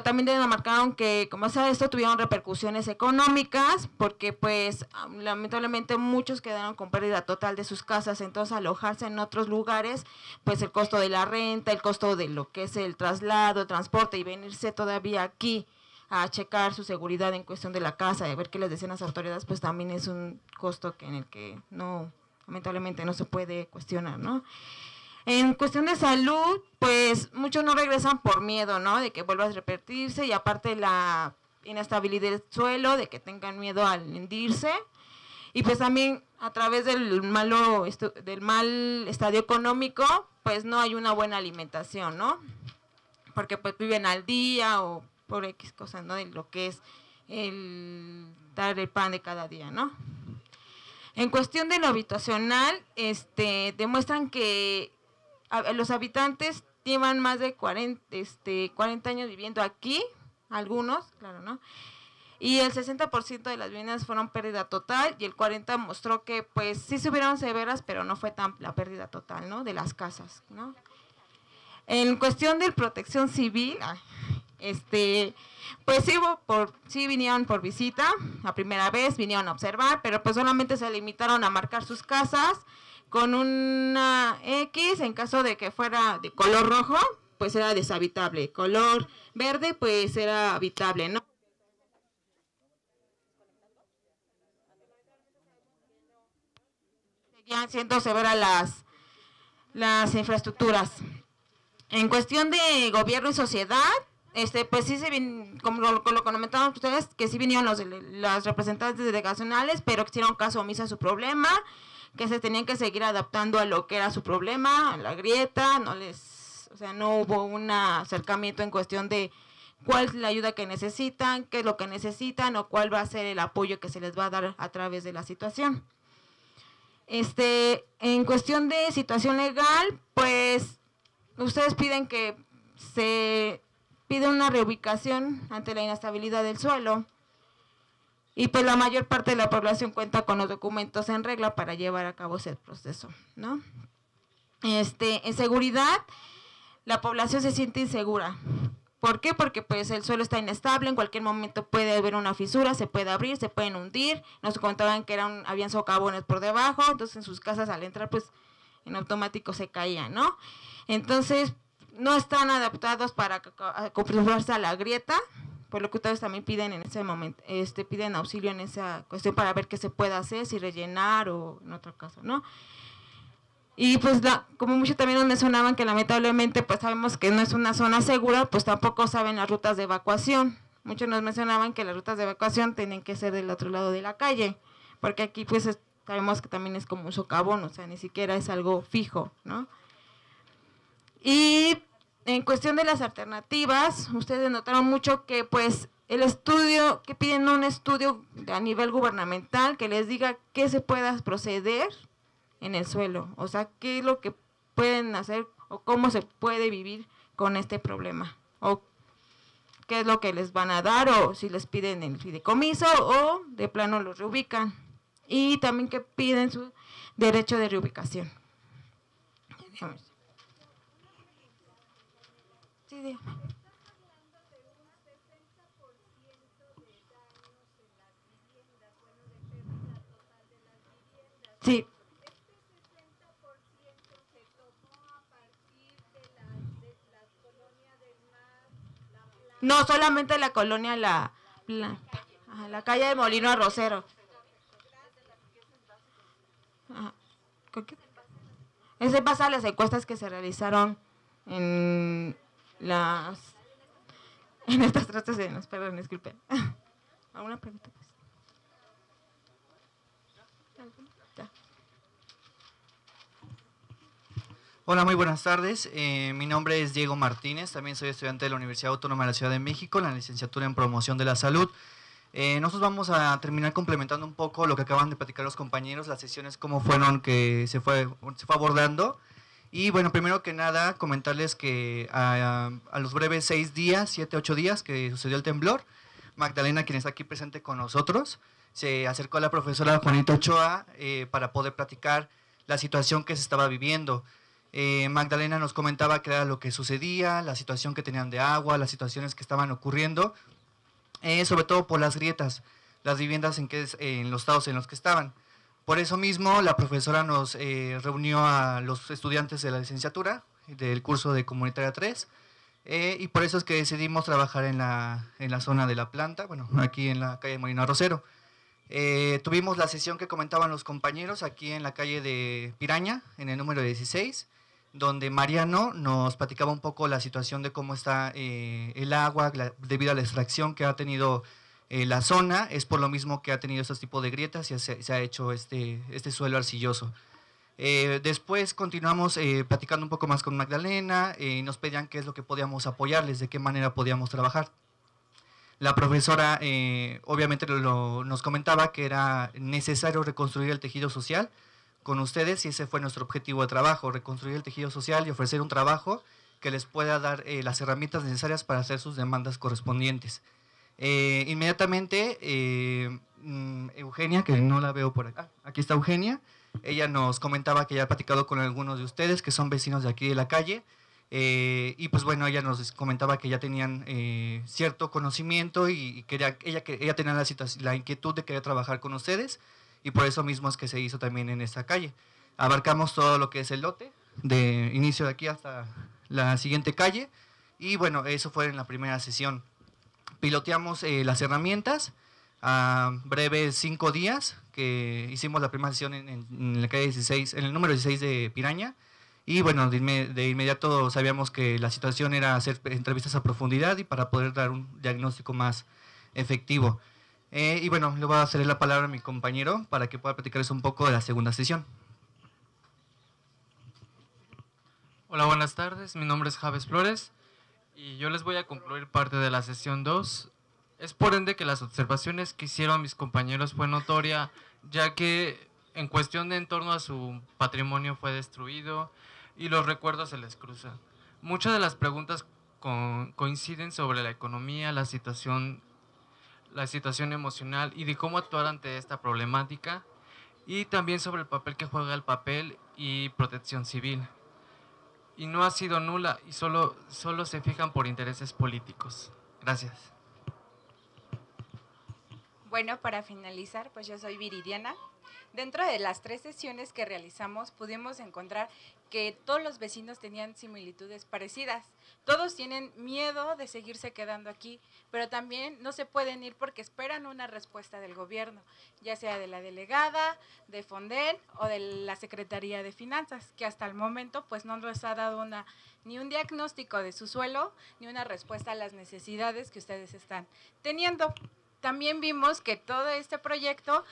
Speaker 12: también marcaron que, como sea esto, tuvieron repercusiones económicas, porque pues lamentablemente muchos quedaron con pérdida total de sus casas. Entonces, alojarse en otros lugares, pues el costo de la renta, el costo de lo que es el traslado, el transporte, y venirse todavía aquí a checar su seguridad en cuestión de la casa, de ver qué les decían las autoridades, pues también es un costo en el que lamentablemente no se puede cuestionar, ¿no? En cuestión de salud, pues muchos no regresan por miedo, ¿no? De que vuelva a repetirse, y aparte la inestabilidad del suelo, de que tengan miedo al hundirse, y pues también a través del mal estadio económico, pues no hay una buena alimentación, ¿no? Porque pues viven al día o por X cosas, ¿no? De lo que es el dar el pan de cada día, ¿no? En cuestión de lo habitacional, demuestran que los habitantes llevan más de 40 años viviendo aquí, algunos, claro, ¿no? Y el 60% de las viviendas fueron pérdida total, y el 40% mostró que pues sí subieron severas, pero no fue tan la pérdida total, ¿no? De las casas, ¿no? En cuestión de protección civil, pues sí vinieron por visita, la primera vez vinieron a observar, pero pues solamente se limitaron a marcar sus casas con una X. En caso de que fuera de color rojo, pues era deshabitable, color verde, pues era habitable, ¿no? Seguían siendo severas las infraestructuras. En cuestión de gobierno y sociedad, pues sí como lo comentaban ustedes, que sí vinieron las representantes delegacionales, pero que hicieron caso omiso a su problema, que se tenían que seguir adaptando a lo que era su problema, a la grieta. No hubo un acercamiento en cuestión de cuál es la ayuda que necesitan, qué es lo que necesitan, o cuál va a ser el apoyo que se les va a dar a través de la situación. En cuestión de situación legal, pues ustedes piden que se pide una reubicación ante la inestabilidad del suelo, y pues la mayor parte de la población cuenta con los documentos en regla para llevar a cabo ese proceso, ¿no? En seguridad, la población se siente insegura. ¿Por qué? Porque pues el suelo está inestable, en cualquier momento puede haber una fisura, se puede abrir, se pueden hundir. Nos contaban que habían socavones por debajo, entonces en sus casas al entrar pues en automático se caían, ¿no? Entonces no están adaptados para acostumbrarse a la grieta, por lo que ustedes también piden en ese momento, piden auxilio en esa cuestión para ver qué se puede hacer, si rellenar o en otro caso, ¿no? Y pues como muchos también nos mencionaban que lamentablemente pues sabemos que no es una zona segura, pues tampoco saben las rutas de evacuación. muchos nos mencionaban que las rutas de evacuación tienen que ser del otro lado de la calle, porque aquí pues sabemos que también es como un socavón, o sea, ni siquiera es algo fijo, ¿no? Y en cuestión de las alternativas, ustedes notaron mucho que pues el estudio, que piden un estudio a nivel gubernamental que les diga qué se pueda proceder en el suelo, o sea, qué es lo que pueden hacer o cómo se puede vivir con este problema, o qué es lo que les van a dar, o si les piden el fideicomiso o de plano los reubican, y también que piden su derecho de reubicación. Sí, dígame. Sí. No, solamente la colonia La calle de Molino Arrocero. Ese pasa a las encuestas que se realizaron en estas tres escenas. Perdón, disculpe. ¿Alguna pregunta?
Speaker 10: Hola, muy buenas tardes. Mi nombre es Diego Martínez, también soy estudiante de la Universidad Autónoma de la Ciudad de México, en la licenciatura en Promoción de la Salud. Nosotros vamos a terminar complementando un poco lo que acaban de platicar los compañeros, las sesiones, cómo fueron que se fue abordando. Y bueno, primero que nada, comentarles que a los breves 6 días, 7, 8 días que sucedió el temblor, Magdalena, quien está aquí presente con nosotros, se acercó a la profesora Juanita Ochoa para poder platicar la situación que se estaba viviendo. Magdalena nos comentaba qué era lo que sucedía, la situación que tenían de agua, las situaciones que estaban ocurriendo, sobre todo por las grietas, las viviendas en los estados en los que estaban. Por eso mismo la profesora nos reunió a los estudiantes de la licenciatura del curso de Comunitaria 3 y por eso es que decidimos trabajar en la zona de la planta, bueno, aquí en la calle Molino Arrocero. Tuvimos la sesión que comentaban los compañeros aquí en la calle de Piraña, en el número 16, donde Mariano nos platicaba un poco la situación de cómo está el agua debido a la extracción que ha tenido la zona. Es por lo mismo que ha tenido estos tipos de grietas y se ha hecho este suelo arcilloso. Después continuamos platicando un poco más con Magdalena y nos pedían qué es lo que podíamos apoyarles, de qué manera podíamos trabajar. La profesora obviamente nos comentaba que era necesario reconstruir el tejido social con ustedes y ese fue nuestro objetivo de trabajo, reconstruir el tejido social y ofrecer un trabajo que les pueda dar las herramientas necesarias para hacer sus demandas correspondientes. Inmediatamente Eugenia, que no la veo por acá, aquí está Eugenia, ella nos comentaba que ya ha platicado con algunos de ustedes que son vecinos de aquí de la calle, y pues bueno, ella nos comentaba que ya tenían cierto conocimiento y que ella tenía la inquietud de querer trabajar con ustedes y por eso mismo es que se hizo también en esta calle. Abarcamos todo lo que es el lote, de inicio de aquí hasta la siguiente calle y bueno, eso fue en la primera sesión. Piloteamos las herramientas a breves 5 días que hicimos la primera sesión en la calle 16, en el número 16 de Piraña. Y bueno, de inmediato sabíamos que la situación era hacer entrevistas a profundidad y para poder dar un diagnóstico más efectivo. Y bueno, le voy a ceder la palabra a mi compañero para que pueda platicarles un poco de la segunda sesión.
Speaker 13: Hola, buenas tardes. Mi nombre es Javes Flores y yo les voy a concluir parte de la sesión 2. Es por ende que las observaciones que hicieron mis compañeros fue notoria, ya que en cuestión de en torno a su patrimonio fue destruido y los recuerdos se les cruzan. Muchas de las preguntas coinciden sobre la economía, la situación emocional y de cómo actuar ante esta problemática, y también sobre el papel que juega el papel y protección civil. Y no ha sido nula y solo se fijan por intereses políticos. Gracias.
Speaker 14: Bueno, para finalizar, pues yo soy Viridiana. Dentro de las 3 sesiones que realizamos pudimos encontrar que todos los vecinos tenían similitudes parecidas. Todos tienen miedo de seguirse quedando aquí, pero también no se pueden ir porque esperan una respuesta del gobierno, ya sea de la delegada, de Fonden o de la Secretaría de Finanzas, que hasta el momento pues no nos ha dado ni un diagnóstico de su suelo, ni una respuesta a las necesidades que ustedes están teniendo. También vimos que todo este proyecto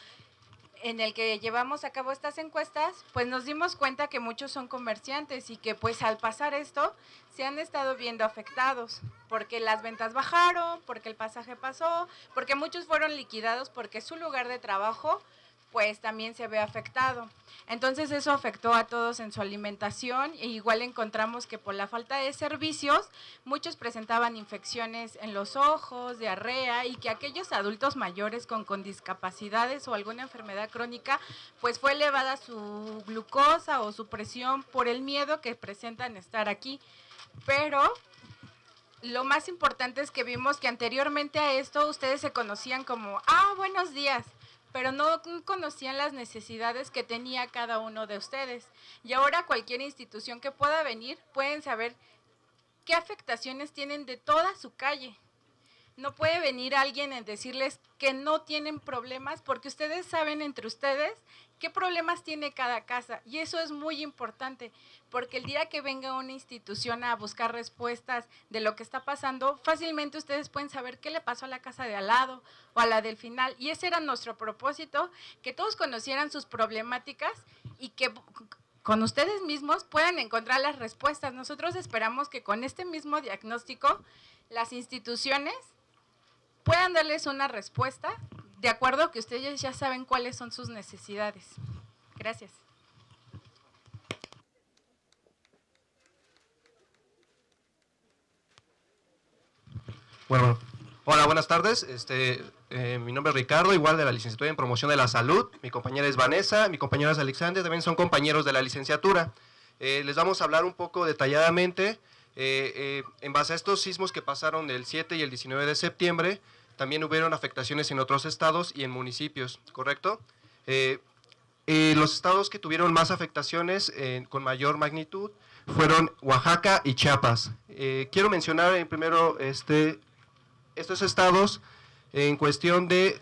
Speaker 14: en el que llevamos a cabo estas encuestas, pues nos dimos cuenta que muchos son comerciantes y que pues al pasar esto se han estado viendo afectados, porque las ventas bajaron, porque el pasaje pasó, porque muchos fueron liquidados porque su lugar de trabajo pues también se ve afectado. Entonces eso afectó a todos en su alimentación e igual encontramos que por la falta de servicios muchos presentaban infecciones en los ojos, diarrea y que aquellos adultos mayores con discapacidades o alguna enfermedad crónica pues fue elevada su glucosa o su presión por el miedo que presentan estar aquí. Pero lo más importante es que vimos que anteriormente a esto ustedes se conocían como, buenos días, pero no conocían las necesidades que tenía cada uno de ustedes. Y ahora cualquier institución que pueda venir pueden saber qué afectaciones tienen de toda su calle. No puede venir alguien a decirles que no tienen problemas porque ustedes saben entre ustedes qué problemas tiene cada casa. Y eso es muy importante porque el día que venga una institución a buscar respuestas de lo que está pasando, fácilmente ustedes pueden saber qué le pasó a la casa de al lado o a la del final. Y ese era nuestro propósito, que todos conocieran sus problemáticas y que con ustedes mismos puedan encontrar las respuestas. Nosotros esperamos que con este mismo diagnóstico las instituciones puedan darles una respuesta de acuerdo a que ustedes ya saben cuáles son sus necesidades. Gracias.
Speaker 15: Bueno, hola, buenas tardes. Mi nombre es Ricardo, igual de la licenciatura en Promoción de la Salud. Mi compañera es Vanessa, mi compañera es Alexander, también son compañeros de la licenciatura. Les vamos a hablar un poco detalladamente en base a estos sismos que pasaron el 7 y el 19 de septiembre. También hubieron afectaciones en otros estados y en municipios, ¿correcto? Los estados que tuvieron más afectaciones con mayor magnitud fueron Oaxaca y Chiapas. Quiero mencionar primero estos estados en cuestión de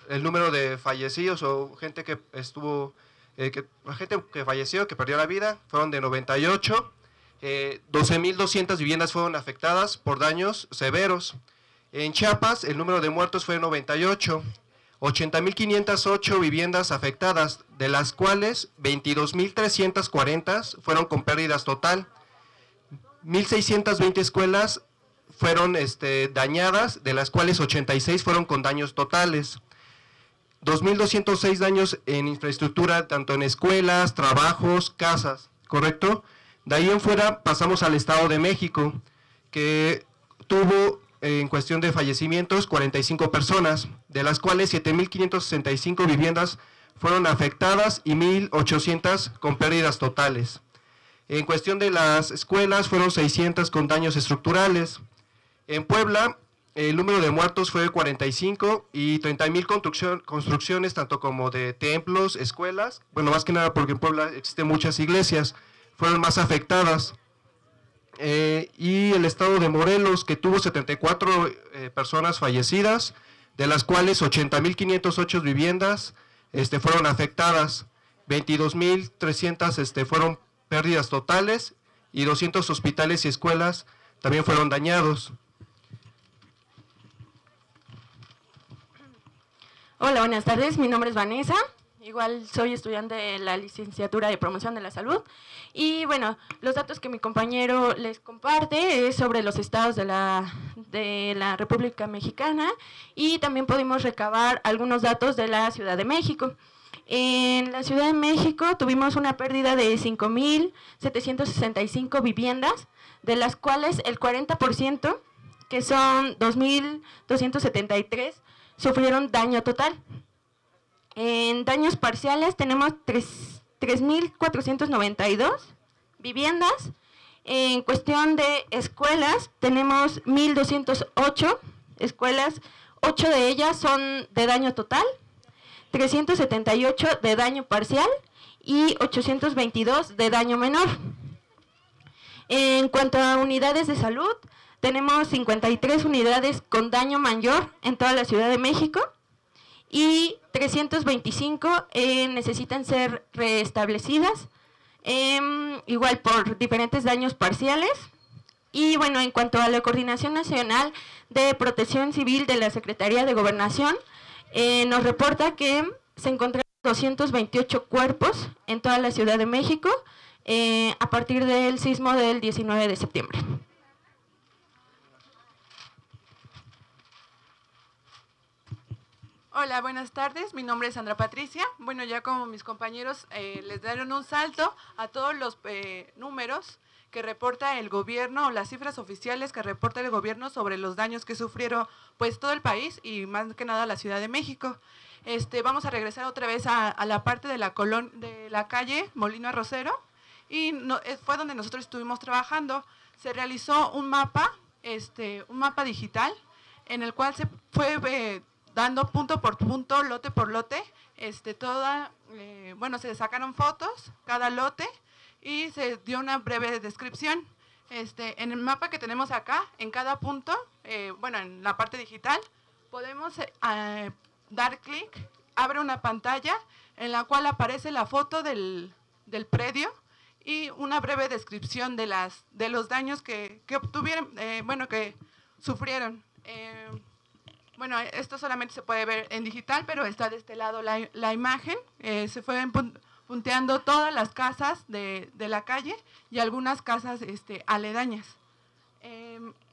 Speaker 15: el número de fallecidos o gente que gente que falleció, que perdió la vida, fueron de 98. 12.200 viviendas fueron afectadas por daños severos. En Chiapas, el número de muertos fue 98, 80.508 viviendas afectadas, de las cuales 22.340 fueron con pérdidas total. 1.620 escuelas fueron dañadas, de las cuales 86 fueron con daños totales. 2.206 daños en infraestructura, tanto en escuelas, trabajos, casas, ¿correcto? De ahí en fuera pasamos al Estado de México, que tuvo en cuestión de fallecimientos 45 personas, de las cuales 7.565 viviendas fueron afectadas y 1.800 con pérdidas totales. En cuestión de las escuelas fueron 600 con daños estructurales. En Puebla el número de muertos fue 45 y 30.000 construcciones tanto como de templos, escuelas, bueno, más que nada porque en Puebla existen muchas iglesias, fueron más afectadas. Y el estado de Morelos, que tuvo 74 personas fallecidas, de las cuales 80.508 viviendas fueron afectadas, 22.300 fueron pérdidas totales y 200 hospitales y escuelas también fueron dañados.
Speaker 16: Hola, buenas tardes, mi nombre es Vanessa. Igual soy estudiante de la licenciatura de Promoción de la Salud y bueno, los datos que mi compañero les comparte es sobre los estados de la República Mexicana y también pudimos recabar algunos datos de la Ciudad de México. En la Ciudad de México tuvimos una pérdida de 5.765 viviendas, de las cuales el 40%, que son 2.273, sufrieron daño total. En daños parciales tenemos 3.492 viviendas. En cuestión de escuelas tenemos 1.208 escuelas, 8 de ellas son de daño total. 378 de daño parcial y 822 de daño menor. En cuanto a unidades de salud, tenemos 53 unidades con daño mayor en toda la Ciudad de México y 325 necesitan ser restablecidas, igual por diferentes daños parciales. Y bueno, en cuanto a la Coordinación Nacional de Protección Civil de la Secretaría de Gobernación, nos reporta que se encontraron 228 cuerpos en toda la Ciudad de México a partir del sismo del 19 de septiembre.
Speaker 17: Hola, buenas tardes. Mi nombre es Sandra Patricia. Bueno, ya como mis compañeros les dieron un salto a todos los números que reporta el gobierno, o las cifras oficiales que reporta el gobierno sobre los daños que sufrieron pues todo el país y más que nada la Ciudad de México. Vamos a regresar otra vez a la parte de la calle Molino Arrocero, y fue donde nosotros estuvimos trabajando. Se realizó un mapa digital en el cual se fue dando punto por punto, lote por lote, se sacaron fotos cada lote y se dio una breve descripción. En el mapa que tenemos acá, en cada punto, en la parte digital, podemos dar clic, abre una pantalla en la cual aparece la foto del predio y una breve descripción de los daños que obtuvieron, que sufrieron. Esto solamente se puede ver en digital, pero está de este lado la imagen. Se fue punteando todas las casas de la calle y algunas casas aledañas. En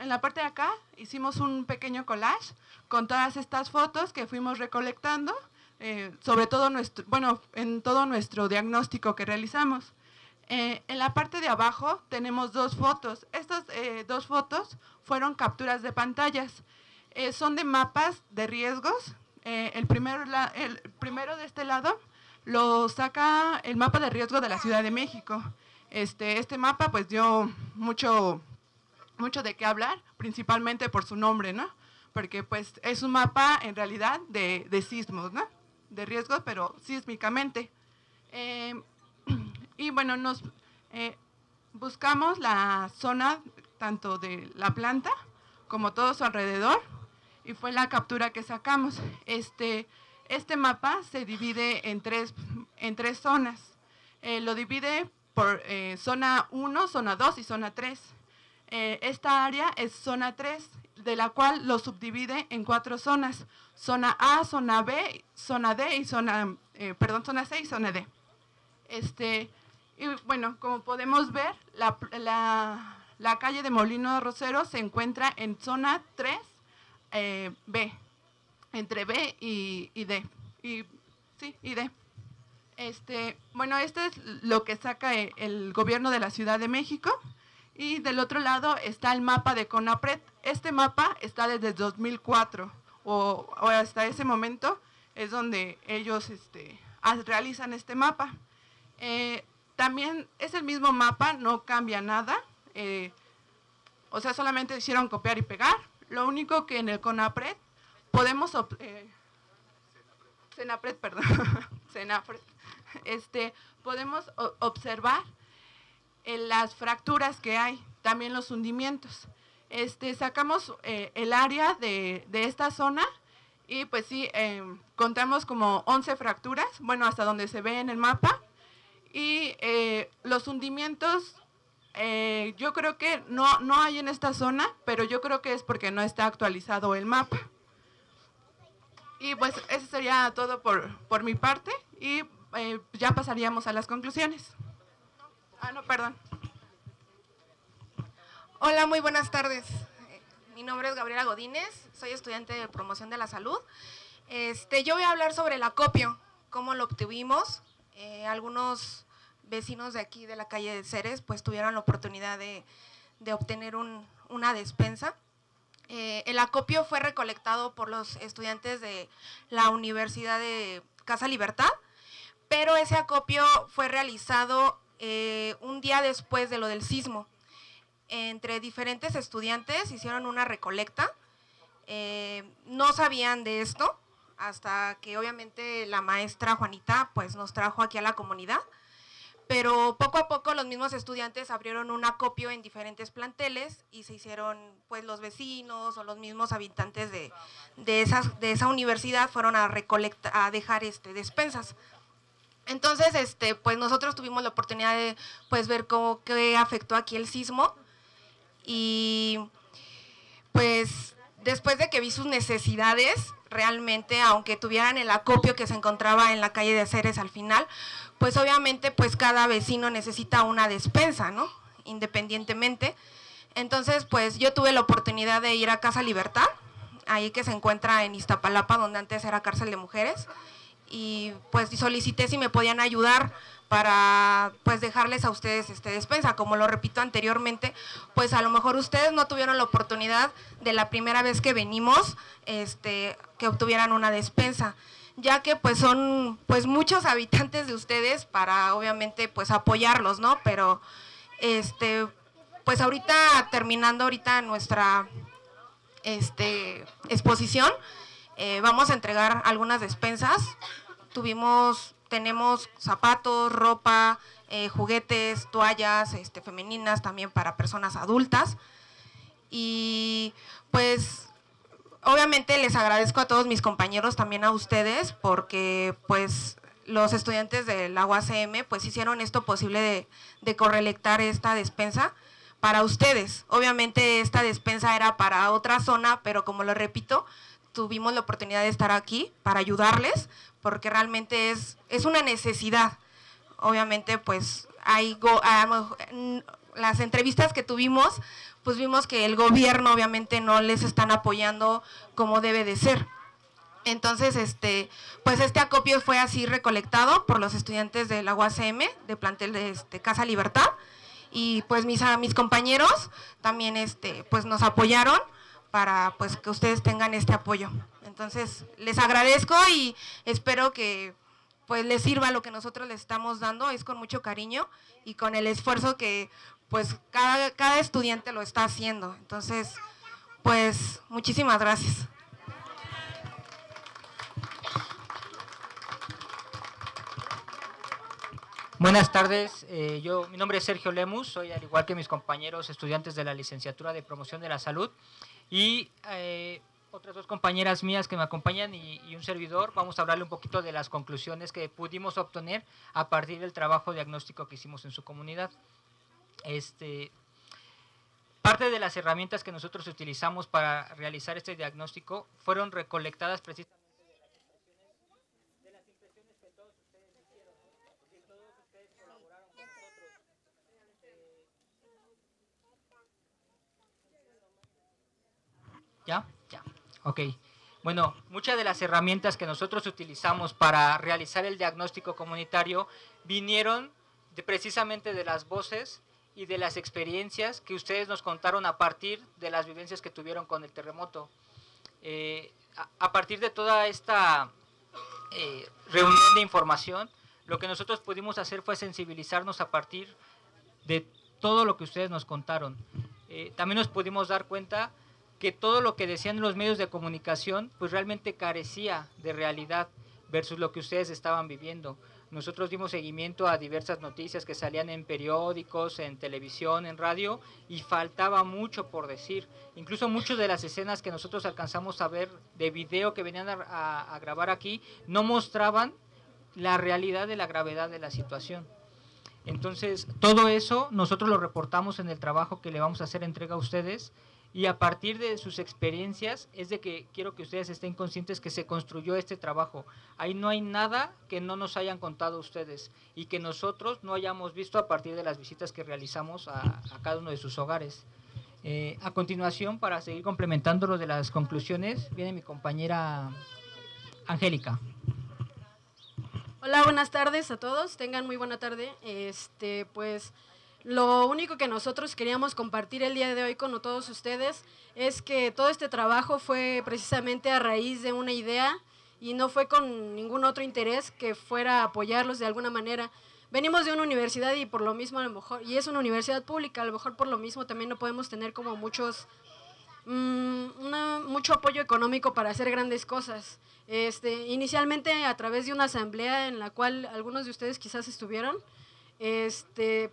Speaker 17: la parte de acá hicimos un pequeño collage con todas estas fotos que fuimos recolectando, sobre todo en todo nuestro diagnóstico que realizamos. En la parte de abajo tenemos dos fotos. Estas dos fotos fueron capturas de pantallas. Son de mapas de riesgos. El primero de este lado lo saca el mapa de riesgo de la Ciudad de México. Este mapa pues dio mucho de qué hablar, principalmente por su nombre, ¿no? Porque pues es un mapa en realidad de sismos, ¿no? De riesgos, pero sísmicamente. Buscamos la zona tanto de la planta como todo su alrededor, y fue la captura que sacamos. Este mapa se divide en tres zonas. Lo divide por zona 1, zona 2 y zona 3. Esta área es zona 3, de la cual lo subdivide en 4 zonas. Zona A, zona B, zona D y zona C y zona D. Como podemos ver, la calle de Molino Arrocero se encuentra en zona 3, B, entre B y D. Y D. Este es lo que saca el gobierno de la Ciudad de México, y del otro lado está el mapa de CONAPRED. Este mapa está desde 2004, o hasta ese momento es donde ellos realizan este mapa. También es el mismo mapa, no cambia nada, solamente hicieron copiar y pegar. Lo único que en el CONAPRED podemos podemos observar las fracturas que hay, también los hundimientos. Sacamos el área de esta zona y pues sí, contamos como 11 fracturas, hasta donde se ve en el mapa. Y los hundimientos, yo creo que no hay en esta zona, pero yo creo que es porque no está actualizado el mapa. Y pues eso sería todo por mi parte, y ya pasaríamos a las conclusiones. Perdón.
Speaker 9: Hola, muy buenas tardes. Mi nombre es Gabriela Godínez, soy estudiante de promoción de la salud. Yo voy a hablar sobre el acopio, cómo lo obtuvimos. Algunos vecinos de aquí de la calle de Ceres pues tuvieron la oportunidad de obtener una despensa. El acopio fue recolectado por los estudiantes de la Universidad de Casa Libertad, pero ese acopio fue realizado un día después de lo del sismo. Entre diferentes estudiantes hicieron una recolecta, no sabían de esto, hasta que obviamente la maestra Juanita pues nos trajo aquí a la comunidad. Pero poco a poco los mismos estudiantes abrieron un acopio en diferentes planteles y se hicieron, pues los vecinos o los mismos habitantes de esa universidad fueron a dejar despensas. Entonces, pues nosotros tuvimos la oportunidad de pues ver qué afectó aquí el sismo y pues después de que vi sus necesidades, realmente, aunque tuvieran el acopio que se encontraba en la calle de Ceres al final, pues obviamente pues cada vecino necesita una despensa, ¿no? Independientemente. Entonces, pues yo tuve la oportunidad de ir a Casa Libertad, ahí que se encuentra en Iztapalapa, donde antes era cárcel de mujeres, y pues solicité si me podían ayudar para pues dejarles a ustedes despensa. Como lo repito anteriormente, pues a lo mejor ustedes no tuvieron la oportunidad de la primera vez que venimos que obtuvieran una despensa, ya que pues son pues muchos habitantes de ustedes para obviamente pues apoyarlos, ¿no? Pero pues ahorita terminando nuestra exposición, vamos a entregar algunas despensas. Tenemos zapatos, ropa, juguetes, toallas femeninas también para personas adultas. Y pues obviamente les agradezco a todos mis compañeros, también a ustedes, porque pues los estudiantes de la UACM pues hicieron esto posible de correlectar esta despensa para ustedes. Obviamente esta despensa era para otra zona, pero como lo repito, tuvimos la oportunidad de estar aquí para ayudarles, porque realmente es una necesidad. Obviamente, pues, las entrevistas que tuvimos, pues vimos que el gobierno obviamente no les están apoyando como debe de ser. Entonces, pues este acopio fue así recolectado por los estudiantes de la UACM, de plantel de Casa Libertad, y pues mis compañeros también pues nos apoyaron para pues que ustedes tengan este apoyo. Entonces, les agradezco y espero que pues les sirva lo que nosotros les estamos dando. Es con mucho cariño y con el esfuerzo que pues cada estudiante lo está haciendo. Entonces, pues muchísimas gracias.
Speaker 18: Buenas tardes, mi nombre es Sergio Lemus, soy al igual que mis compañeros estudiantes de la licenciatura de Promoción de la Salud y otras dos compañeras mías que me acompañan y un servidor. Vamos a hablarle un poquito de las conclusiones que pudimos obtener a partir del trabajo diagnóstico que hicimos en su comunidad. Parte de las herramientas que nosotros utilizamos para realizar este diagnóstico fueron recolectadas precisamente de las impresiones que todos ustedes hicieron, porque todos ustedes colaboraron con nosotros. ¿Ya? Ya. Ok. Bueno, muchas de las herramientas que nosotros utilizamos para realizar el diagnóstico comunitario vinieron precisamente de las voces y de las experiencias que ustedes nos contaron a partir de las vivencias que tuvieron con el terremoto. A partir de toda esta reunión de información, lo que nosotros pudimos hacer fue sensibilizarnos a partir de todo lo que ustedes nos contaron. También nos pudimos dar cuenta que todo lo que decían los medios de comunicación pues realmente carecía de realidad versus lo que ustedes estaban viviendo. Nosotros dimos seguimiento a diversas noticias que salían en periódicos, en televisión, en radio, y faltaba mucho por decir. Incluso muchas de las escenas que nosotros alcanzamos a ver de video que venían a grabar aquí no mostraban la realidad de la gravedad de la situación. Entonces, todo eso nosotros lo reportamos en el trabajo que le vamos a hacer entrega a ustedes. Y a partir de sus experiencias es de que quiero que ustedes estén conscientes que se construyó este trabajo. Ahí no hay nada que no nos hayan contado ustedes y que nosotros no hayamos visto a partir de las visitas que realizamos a cada uno de sus hogares. A continuación, para seguir complementando lo de las conclusiones, viene mi compañera Angélica.
Speaker 19: Hola, buenas tardes a todos, tengan muy buena tarde. Pues lo único que nosotros queríamos compartir el día de hoy con todos ustedes es que todo este trabajo fue precisamente a raíz de una idea y no fue con ningún otro interés que fuera a apoyarlos de alguna manera. Venimos de una universidad y por lo mismo a lo mejor, y es una universidad pública, a lo mejor por lo mismo también no podemos tener como muchos mucho apoyo económico para hacer grandes cosas. Inicialmente a través de una asamblea en la cual algunos de ustedes quizás estuvieron,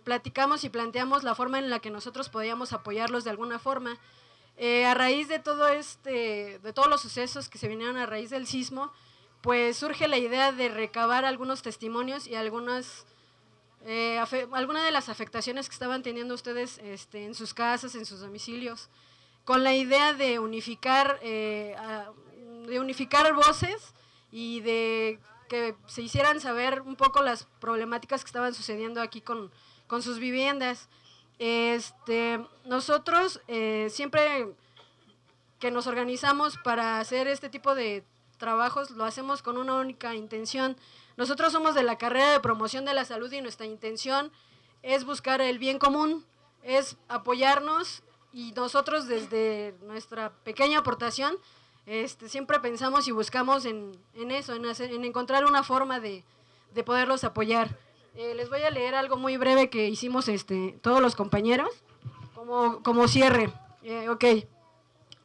Speaker 19: platicamos y planteamos la forma en la que nosotros podíamos apoyarlos de alguna forma. A raíz de todo de todos los sucesos que se vinieron a raíz del sismo, pues surge la idea de recabar algunos testimonios y algunas de las afectaciones que estaban teniendo ustedes en sus casas, en sus domicilios, con la idea de unificar voces y de que se hicieran saber un poco las problemáticas que estaban sucediendo aquí con sus viviendas. Nosotros siempre que nos organizamos para hacer este tipo de trabajos, lo hacemos con una única intención. Nosotros somos de la carrera de promoción de la salud y nuestra intención es buscar el bien común, es apoyarnos, y nosotros desde nuestra pequeña aportación siempre pensamos y buscamos en eso, en encontrar una forma de poderlos apoyar. Les voy a leer algo muy breve que hicimos todos los compañeros como cierre. Ok.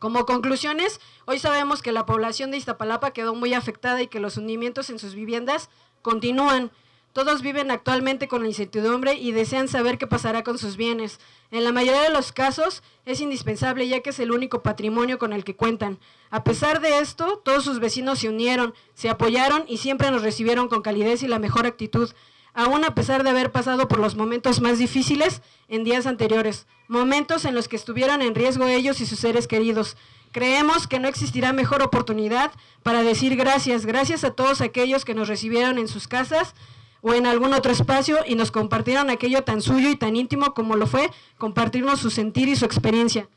Speaker 19: Como conclusiones, hoy sabemos que la población de Iztapalapa quedó muy afectada y que los hundimientos en sus viviendas continúan. Todos viven actualmente con la incertidumbre y desean saber qué pasará con sus bienes. En la mayoría de los casos es indispensable, ya que es el único patrimonio con el que cuentan. A pesar de esto, todos sus vecinos se unieron, se apoyaron y siempre nos recibieron con calidez y la mejor actitud, aún a pesar de haber pasado por los momentos más difíciles en días anteriores, momentos en los que estuvieron en riesgo ellos y sus seres queridos. Creemos que no existirá mejor oportunidad para decir gracias a todos aquellos que nos recibieron en sus casas o en algún otro espacio y nos compartieron aquello tan suyo y tan íntimo como lo fue compartirnos su sentir y su experiencia.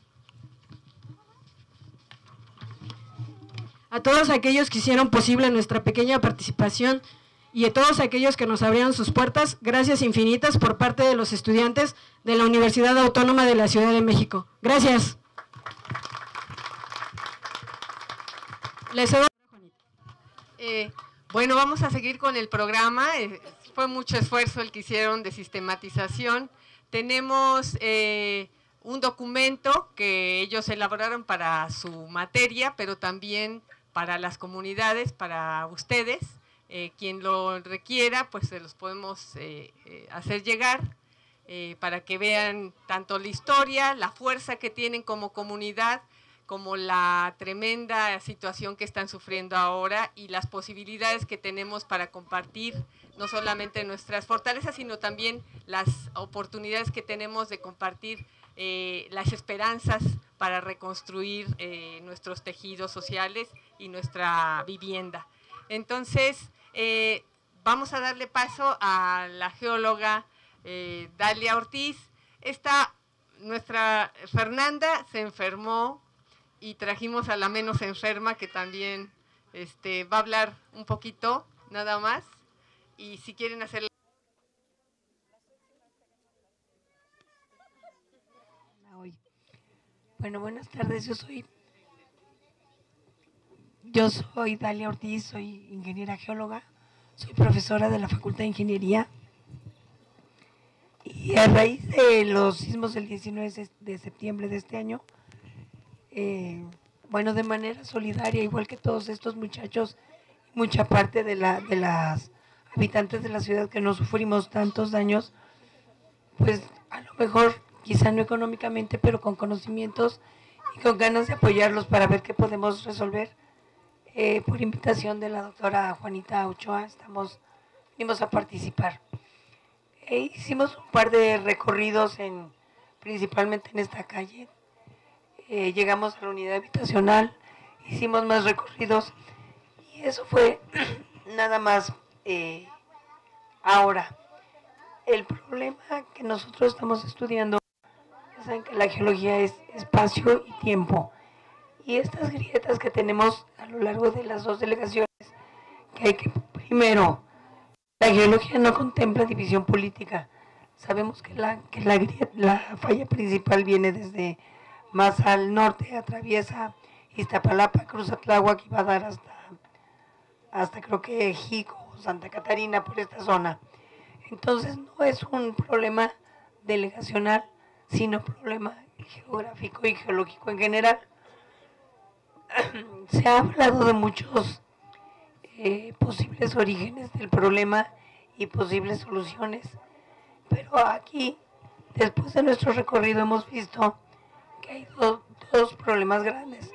Speaker 19: A todos aquellos que hicieron posible nuestra pequeña participación y a todos aquellos que nos abrieron sus puertas, gracias infinitas por parte de los estudiantes de la Universidad Autónoma de la Ciudad de México. Gracias. Les cedo.
Speaker 2: Bueno, vamos a seguir con el programa. Fue mucho esfuerzo el que hicieron de sistematización. Tenemos un documento que ellos elaboraron para su materia, pero también para las comunidades, para ustedes. Quien lo requiera, pues se los podemos hacer llegar para que vean tanto la historia, la fuerza que tienen como comunidad, como la tremenda situación que están sufriendo ahora y las posibilidades que tenemos para compartir no solamente nuestras fortalezas, sino también las oportunidades que tenemos de compartir las esperanzas para reconstruir nuestros tejidos sociales y nuestra vivienda. Entonces, vamos a darle paso a la geóloga Dalia Ortiz. Nuestra Fernanda se enfermó y trajimos a la menos enferma que también va a hablar un poquito, nada más. Y si quieren hacer...
Speaker 20: Bueno, buenas tardes, yo soy Dalia Ortiz, soy ingeniera geóloga, soy profesora de la Facultad de Ingeniería y a raíz de los sismos del 19 de septiembre de este año, bueno, de manera solidaria, igual que todos estos muchachos, mucha parte de las habitantes de la ciudad que no sufrimos tantos daños, pues a lo mejor, quizá no económicamente, pero con conocimientos y con ganas de apoyarlos para ver qué podemos resolver. Por invitación de la doctora Juanita Ochoa, venimos a participar. Hicimos un par de recorridos principalmente en esta calle. Llegamos a la unidad habitacional, hicimos más recorridos y eso fue nada más ahora. El problema que nosotros estamos estudiando, ya saben que la geología es espacio y tiempo. Y estas grietas que tenemos a lo largo de las dos delegaciones, que hay que, primero, la geología no contempla división política. Sabemos que la falla principal viene desde más al norte, atraviesa Iztapalapa, cruza Tláhuac y va a dar hasta creo que Jico, Santa Catarina, por esta zona. Entonces no es un problema delegacional, sino problema geográfico y geológico en general. se ha hablado de muchos posibles orígenes del problema y posibles soluciones, pero aquí, después de nuestro recorrido, hemos visto que hay dos problemas grandes.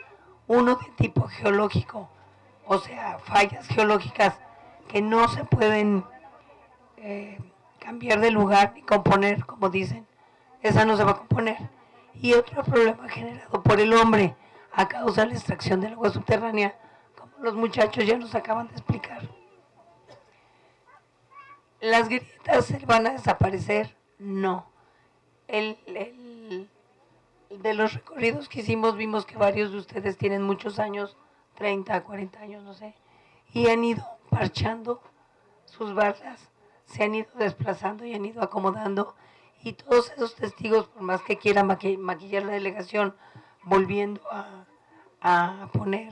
Speaker 20: Uno de tipo geológico, o sea, fallas geológicas que no se pueden cambiar de lugar ni componer, como dicen. Esa no se va a componer. Y otro problema generado por el hombre a causa de la extracción del agua subterránea, como los muchachos ya nos acaban de explicar. ¿Las grietas se van a desaparecer? No. De los recorridos que hicimos, vimos que varios de ustedes tienen muchos años, 30, 40 años, no sé, y han ido parchando sus bardas, se han ido desplazando y han ido acomodando, y todos esos testigos, por más que quieran maquillar la delegación, volviendo a poner,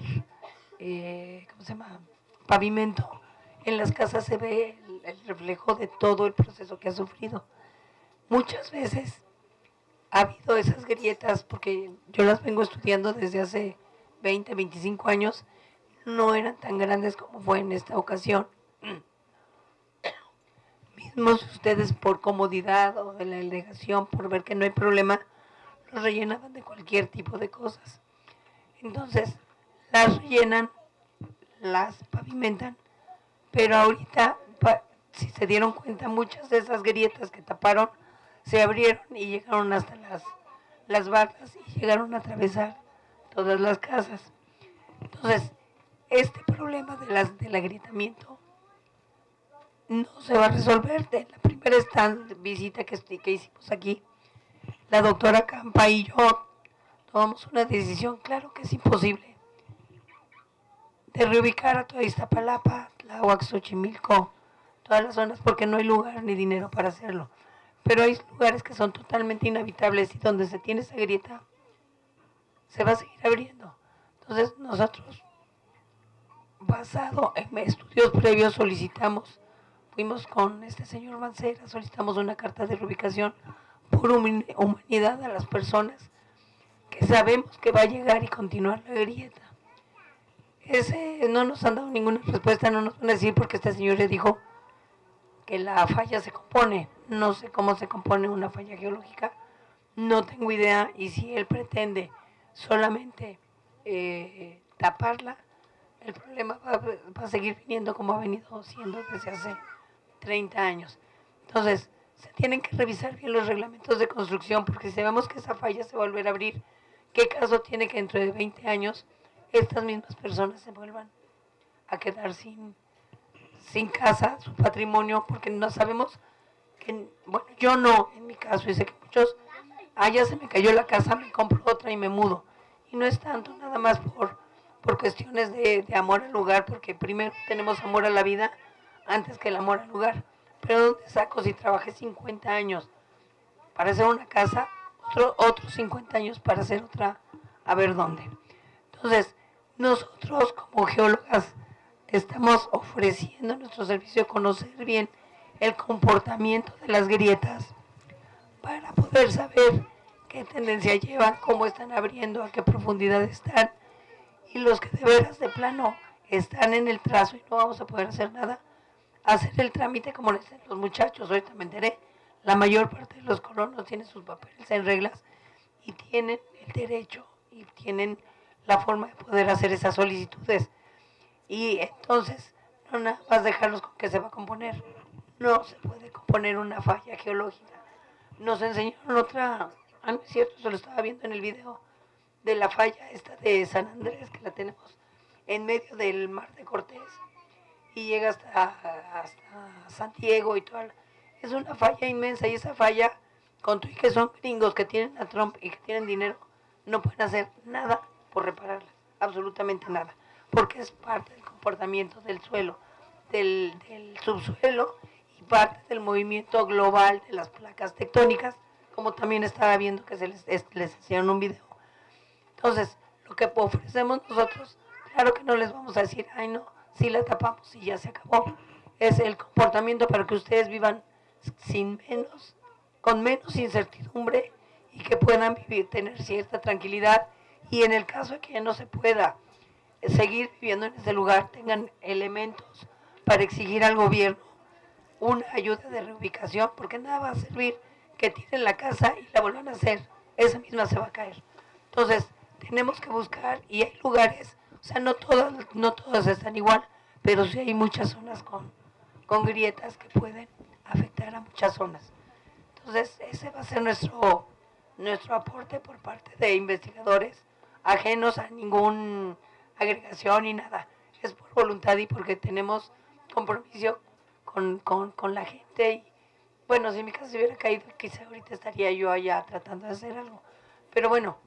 Speaker 20: ¿cómo se llama?, pavimento, en las casas se ve el reflejo de todo el proceso que ha sufrido. Muchas veces ha habido esas grietas, porque yo las vengo estudiando desde hace 20, 25 años, no eran tan grandes como fue en esta ocasión. Mismos ustedes, por comodidad o de la delegación, por ver que no hay problema, los rellenaban de cualquier tipo de cosas. Entonces, las rellenan, las pavimentan, pero ahorita, si se dieron cuenta, muchas de esas grietas que taparon se abrieron y llegaron hasta las bardas y llegaron a atravesar todas las casas. Entonces, este problema del agrietamiento no se va a resolver. De la primera visita que hicimos aquí, la doctora Campa y yo tomamos una decisión. Claro que es imposible de reubicar a toda Iztapalapa, Tláhuac, Xochimilco, todas las zonas, porque no hay lugar ni dinero para hacerlo. Pero hay lugares que son totalmente inhabitables y donde se tiene esa grieta se va a seguir abriendo. Entonces nosotros, basado en estudios previos, fuimos con este señor Mancera, solicitamos una carta de reubicación por humanidad a las personas que sabemos que va a llegar y continuar la grieta. No nos han dado ninguna respuesta, no nos van a decir porque este señor le dijo que la falla se compone. No sé cómo se compone una falla geológica, no tengo idea, y si él pretende solamente taparla, el problema va a seguir viniendo como ha venido siendo desde hace 30 años. Entonces, se tienen que revisar bien los reglamentos de construcción, porque si vemos que esa falla se va a volver a abrir, ¿qué caso tiene que dentro de 20 años estas mismas personas se vuelvan a quedar sin casa, su patrimonio? Porque no sabemos que, bueno, yo no, en mi caso, y sé que muchos, ya se me cayó la casa, me compro otra y me mudo. Y no es tanto nada más por cuestiones de amor al lugar, porque primero tenemos amor a la vida antes que el amor al lugar. Pero ¿dónde saco si trabajé 50 años para hacer una casa, otros 50 años para hacer otra? A ver dónde. Entonces, nosotros como geólogas estamos ofreciendo nuestro servicio de conocer bien el comportamiento de las grietas para poder saber qué tendencia llevan, cómo están abriendo, a qué profundidad están, y los que de veras de plano están en el trazo y no vamos a poder hacer nada, hacer el trámite como dicen los muchachos. Ahorita me enteré, la mayor parte de los colonos tienen sus papeles en reglas y tienen el derecho y tienen la forma de poder hacer esas solicitudes. Y entonces, no nada más dejarlos con que se va a componer. No se puede componer una falla geológica. Nos enseñaron otra, no es cierto, se lo estaba viendo en el video, de la falla esta de San Andrés, que la tenemos en medio del Mar de Cortés, y llega hasta San Diego y todo. Es una falla inmensa, y esa falla, con todo y que son gringos que tienen a Trump y que tienen dinero, no pueden hacer nada por repararla, absolutamente nada, porque es parte del comportamiento del suelo, del subsuelo, y parte del movimiento global de las placas tectónicas, como también estaba viendo que les hicieron un video. Entonces, lo que ofrecemos nosotros, claro que no les vamos a decir, ay no, si la tapamos y ya se acabó. Es el comportamiento para que ustedes vivan con menos incertidumbre y que puedan tener cierta tranquilidad. Y en el caso de que no se pueda seguir viviendo en ese lugar, tengan elementos para exigir al gobierno una ayuda de reubicación, porque nada va a servir que tiren la casa y la vuelvan a hacer, esa misma se va a caer. Entonces, tenemos que buscar, y hay lugares, o sea, no todas están igual, pero sí hay muchas zonas con grietas que pueden afectar a muchas zonas. Entonces, ese va a ser nuestro aporte por parte de investigadores ajenos a ninguna agregación ni nada. Es por voluntad y porque tenemos compromiso con la gente. Y, bueno, si mi casa se hubiera caído, quizá ahorita estaría yo allá tratando de hacer algo. Pero bueno,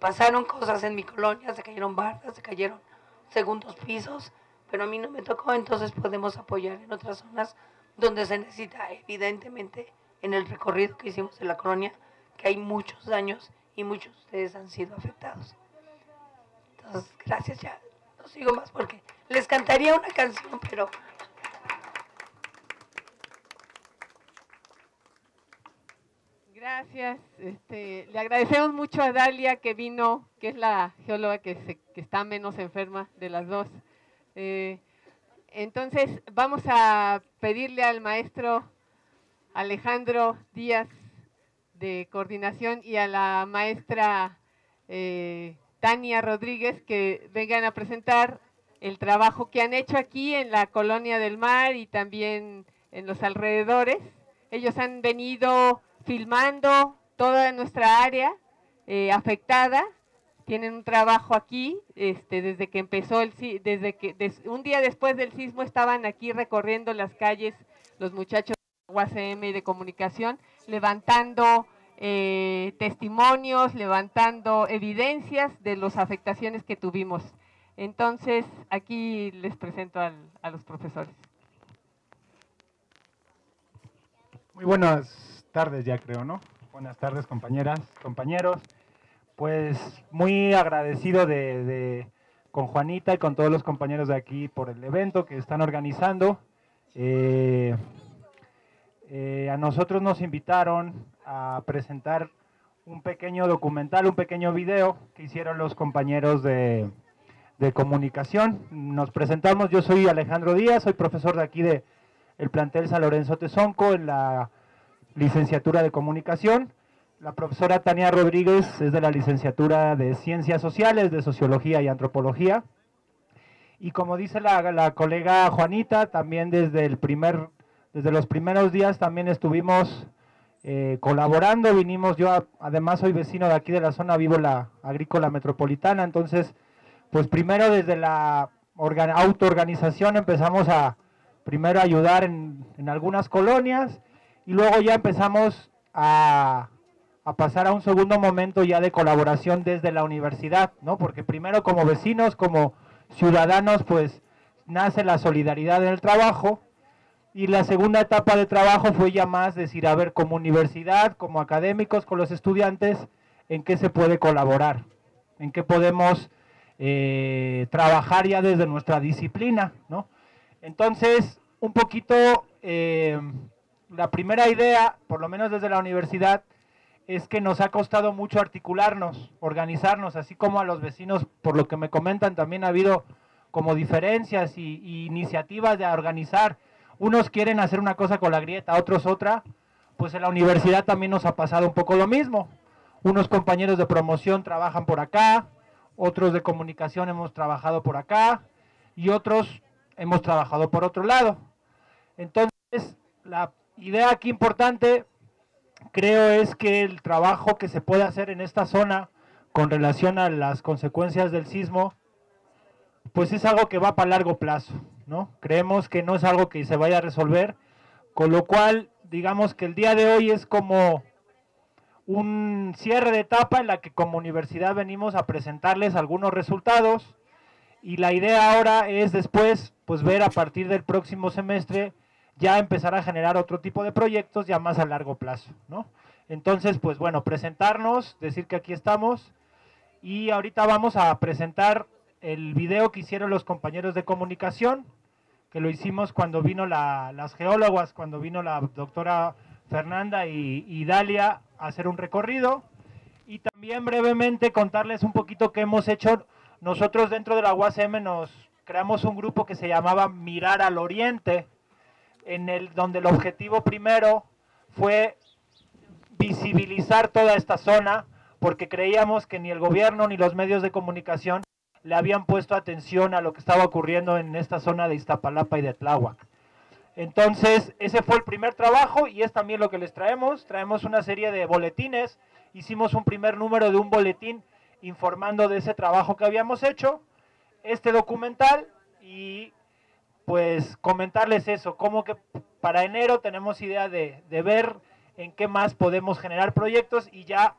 Speaker 20: pasaron cosas en mi colonia, se cayeron bardas, se cayeron segundos pisos, pero a mí no me tocó, entonces podemos apoyar en otras zonas donde se necesita, evidentemente, en el recorrido que hicimos en la colonia, que hay muchos daños y muchos de ustedes han sido afectados. Entonces, gracias, ya no sigo más porque les cantaría una canción, pero...
Speaker 2: Gracias. Le agradecemos mucho a Dalia que vino, que es la geóloga que está menos enferma de las dos. Entonces, vamos a pedirle al maestro Alejandro Díaz de Coordinación y a la maestra Tania Rodríguez que vengan a presentar el trabajo que han hecho aquí en la Colonia del Mar y también en los alrededores. Ellos han venido filmando toda nuestra área afectada. Tienen un trabajo aquí, desde que empezó un día después del sismo estaban aquí recorriendo las calles los muchachos de UACM y de comunicación, levantando testimonios, levantando evidencias de las afectaciones que tuvimos. Entonces, aquí les presento a los profesores.
Speaker 21: Muy buenas tardes ya creo, ¿no? Buenas tardes compañeras, compañeros. Pues muy agradecido con Juanita y con todos los compañeros de aquí por el evento que están organizando. A nosotros nos invitaron a presentar un pequeño documental, un pequeño video que hicieron los compañeros de comunicación. Nos presentamos, yo soy Alejandro Díaz, soy profesor de aquí del plantel San Lorenzo Tezonco en la licenciatura de comunicación. La profesora Tania Rodríguez es de la licenciatura de Ciencias Sociales, de Sociología y Antropología. Y como dice la colega Juanita, también desde los primeros días también estuvimos colaborando, yo además soy vecino de aquí de la zona, vivo en la agrícola metropolitana, entonces pues primero desde la autoorganización empezamos a primero ayudar en algunas colonias y luego ya empezamos a pasar a un segundo momento ya de colaboración desde la universidad, ¿no? Porque primero como vecinos, como ciudadanos, pues nace la solidaridad en el trabajo, y la segunda etapa de trabajo fue ya más decir, a ver, como universidad, como académicos, con los estudiantes, en qué se puede colaborar, en qué podemos trabajar ya desde nuestra disciplina, ¿no? Entonces, un poquito, la primera idea, por lo menos desde la universidad, es que nos ha costado mucho articularnos, organizarnos, así como a los vecinos, por lo que me comentan, también ha habido como diferencias y iniciativas de organizar. Unos quieren hacer una cosa con la grieta, otros otra. Pues en la universidad también nos ha pasado un poco lo mismo. Unos compañeros de promoción trabajan por acá, otros de comunicación hemos trabajado por acá y otros hemos trabajado por otro lado. Entonces, la idea aquí importante, creo, es que el trabajo que se puede hacer en esta zona con relación a las consecuencias del sismo, pues es algo que va para largo plazo, ¿no? Creemos que no es algo que se vaya a resolver, con lo cual, digamos que el día de hoy es como un cierre de etapa en la que como universidad venimos a presentarles algunos resultados, y la idea ahora es después, pues ver a partir del próximo semestre, ya empezar a generar otro tipo de proyectos ya más a largo plazo, ¿no? Entonces, pues bueno, presentarnos, decir que aquí estamos, y ahorita vamos a presentar el video que hicieron los compañeros de comunicación, que lo hicimos cuando vino las geólogas, cuando vino la doctora Fernanda y Dalia a hacer un recorrido, y también brevemente contarles un poquito qué hemos hecho nosotros dentro de la UACM nos creamos un grupo que se llamaba Mirar al Oriente, donde el objetivo primero fue visibilizar toda esta zona, porque creíamos que ni el gobierno ni los medios de comunicación le habían puesto atención a lo que estaba ocurriendo en esta zona de Iztapalapa y de Tláhuac. Entonces, ese fue el primer trabajo y es también lo que les traemos. Traemos una serie de boletines, hicimos un primer número de un boletín informando de ese trabajo que habíamos hecho, este documental, y pues comentarles eso, como que para enero tenemos idea de ver en qué más podemos generar proyectos y ya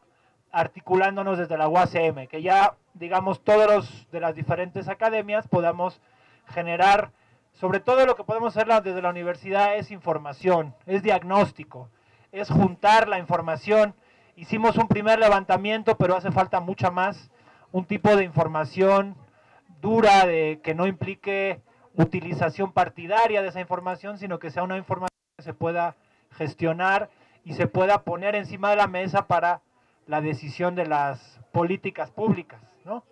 Speaker 21: articulándonos desde la UACM, que ya digamos todos de las diferentes academias podamos generar, sobre todo lo que podemos hacer desde la universidad es información, es diagnóstico, es juntar la información. Hicimos un primer levantamiento, pero hace falta mucha más, un tipo de información dura, que no implique utilización partidaria de esa información, sino que sea una información que se pueda gestionar y se pueda poner encima de la mesa para la decisión de las políticas públicas, ¿no?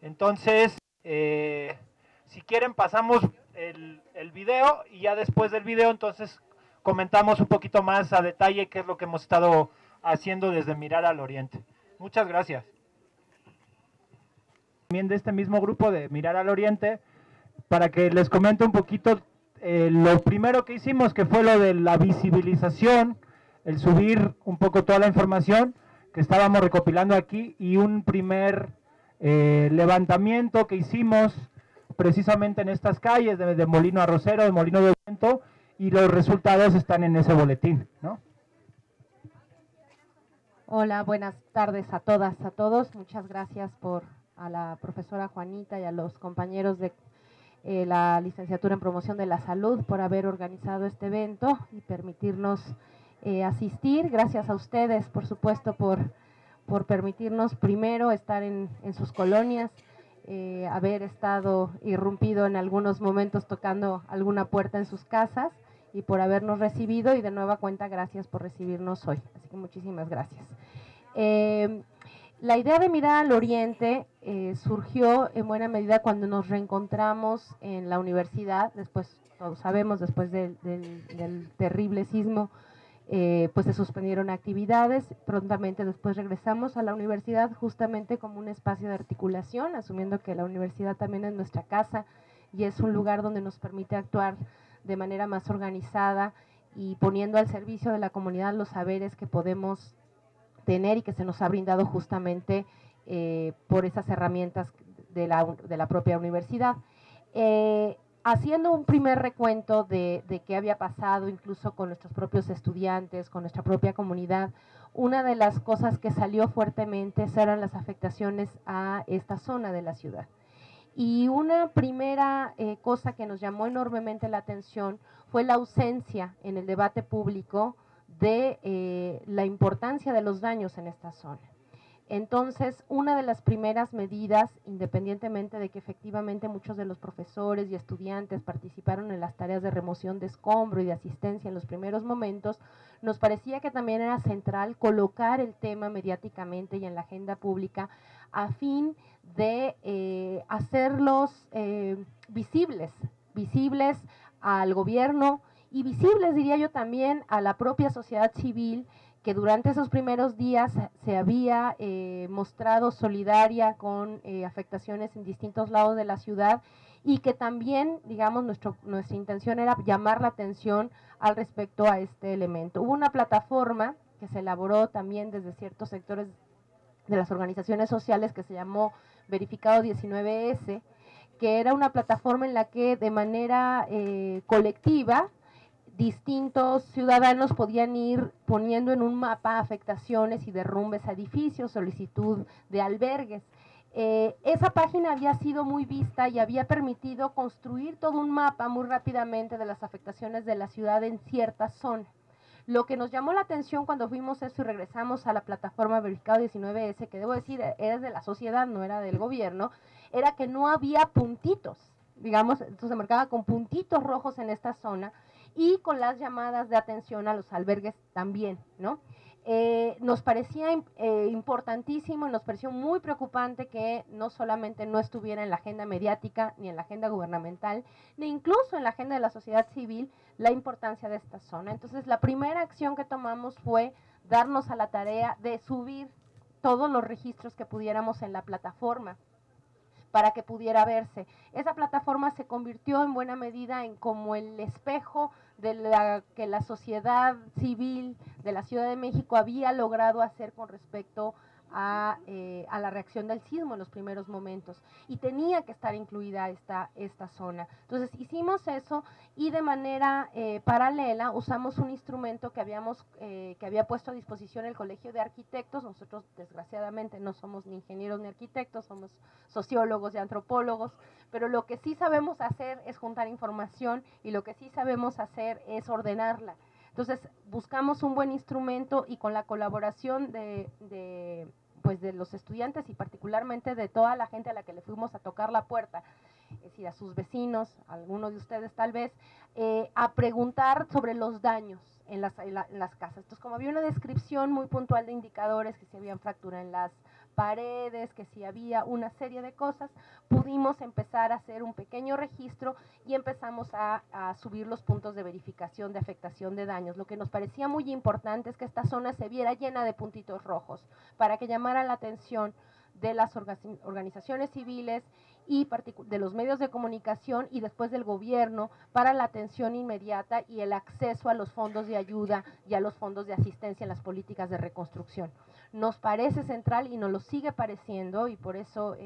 Speaker 21: Entonces, si quieren pasamos el video y ya después del video entonces comentamos un poquito más a detalle qué es lo que hemos estado haciendo desde Mirar al Oriente. Muchas gracias. También de este mismo grupo de Mirar al Oriente, para que les comente un poquito lo primero que hicimos, que fue lo de la visibilización, el subir un poco toda la información que estábamos recopilando aquí y un primer levantamiento que hicimos precisamente en estas calles de Molino Arrocero, de Molino de Viento, y los resultados están en ese boletín, ¿no?
Speaker 1: Hola, buenas tardes a todas, a todos. Muchas gracias a la profesora Juanita y a los compañeros de la licenciatura en promoción de la salud por haber organizado este evento y permitirnos asistir. Gracias a ustedes, por supuesto, por permitirnos primero estar en sus colonias, haber estado irrumpido en algunos momentos tocando alguna puerta en sus casas y por habernos recibido, y de nueva cuenta gracias por recibirnos hoy. Así que muchísimas gracias. La idea de Mirar al Oriente surgió en buena medida cuando nos reencontramos en la universidad, después, todos sabemos, después del terrible sismo, pues se suspendieron actividades, prontamente después regresamos a la universidad justamente como un espacio de articulación, asumiendo que la universidad también es nuestra casa y es un lugar donde nos permite actuar de manera más organizada y poniendo al servicio de la comunidad los saberes que podemos tener y que se nos ha brindado justamente por esas herramientas de la propia universidad. Haciendo un primer recuento de qué había pasado, incluso con nuestros propios estudiantes, con nuestra propia comunidad, una de las cosas que salió fuertemente eran las afectaciones a esta zona de la ciudad. Y una primera cosa que nos llamó enormemente la atención fue la ausencia en el debate público de la importancia de los daños en esta zona. Entonces, una de las primeras medidas, independientemente de que efectivamente muchos de los profesores y estudiantes participaron en las tareas de remoción de escombro y de asistencia en los primeros momentos, nos parecía que también era central colocar el tema mediáticamente y en la agenda pública a fin de hacerlos visibles al gobierno y visibles, diría yo, también a la propia sociedad civil, que durante esos primeros días se había mostrado solidaria con afectaciones en distintos lados de la ciudad y que también, digamos, nuestra intención era llamar la atención al respecto a este elemento. Hubo una plataforma que se elaboró también desde ciertos sectores de las organizaciones sociales que se llamó Verificado 19S, que era una plataforma en la que de manera colectiva distintos ciudadanos podían ir poniendo en un mapa afectaciones y derrumbes a edificios, solicitud de albergues. Esa página había sido muy vista y había permitido construir todo un mapa muy rápidamente de las afectaciones de la ciudad en cierta zona. Lo que nos llamó la atención cuando fuimos eso y regresamos a la plataforma Verificado 19S, que debo decir era de la sociedad, no era del gobierno, era que no había puntitos, digamos, entonces se marcaba con puntitos rojos en esta zona, y con las llamadas de atención a los albergues también, ¿no? Nos parecía importantísimo y nos pareció muy preocupante que no solamente no estuviera en la agenda mediática, ni en la agenda gubernamental, ni incluso en la agenda de la sociedad civil, la importancia de esta zona. Entonces, la primera acción que tomamos fue darnos a la tarea de subir todos los registros que pudiéramos en la plataforma para que pudiera verse. Esa plataforma se convirtió en buena medida en como el espejo de que la sociedad civil de la Ciudad de México había logrado hacer con respecto a la reacción del sismo en los primeros momentos, y tenía que estar incluida esta zona. Entonces hicimos eso, y de manera paralela usamos un instrumento que había puesto a disposición el Colegio de Arquitectos. Nosotros desgraciadamente no somos ni ingenieros ni arquitectos, somos sociólogos y antropólogos, pero lo que sí sabemos hacer es juntar información, y lo que sí sabemos hacer es ordenarla. Entonces buscamos un buen instrumento, y con la colaboración de los estudiantes y particularmente de toda la gente a la que le fuimos a tocar la puerta, es decir, a sus vecinos, a algunos de ustedes tal vez, a preguntar sobre los daños en las casas. Entonces, como había una descripción muy puntual de indicadores, que si habían fractura en las paredes, que si había una serie de cosas, pudimos empezar a hacer un pequeño registro y empezamos a subir los puntos de verificación de afectación de daños. Lo que nos parecía muy importante es que esta zona se viera llena de puntitos rojos, para que llamara la atención de las organizaciones civiles y de los medios de comunicación, y después del gobierno, para la atención inmediata y el acceso a los fondos de ayuda y a los fondos de asistencia en las políticas de reconstrucción. Nos parece central y nos lo sigue pareciendo, y por eso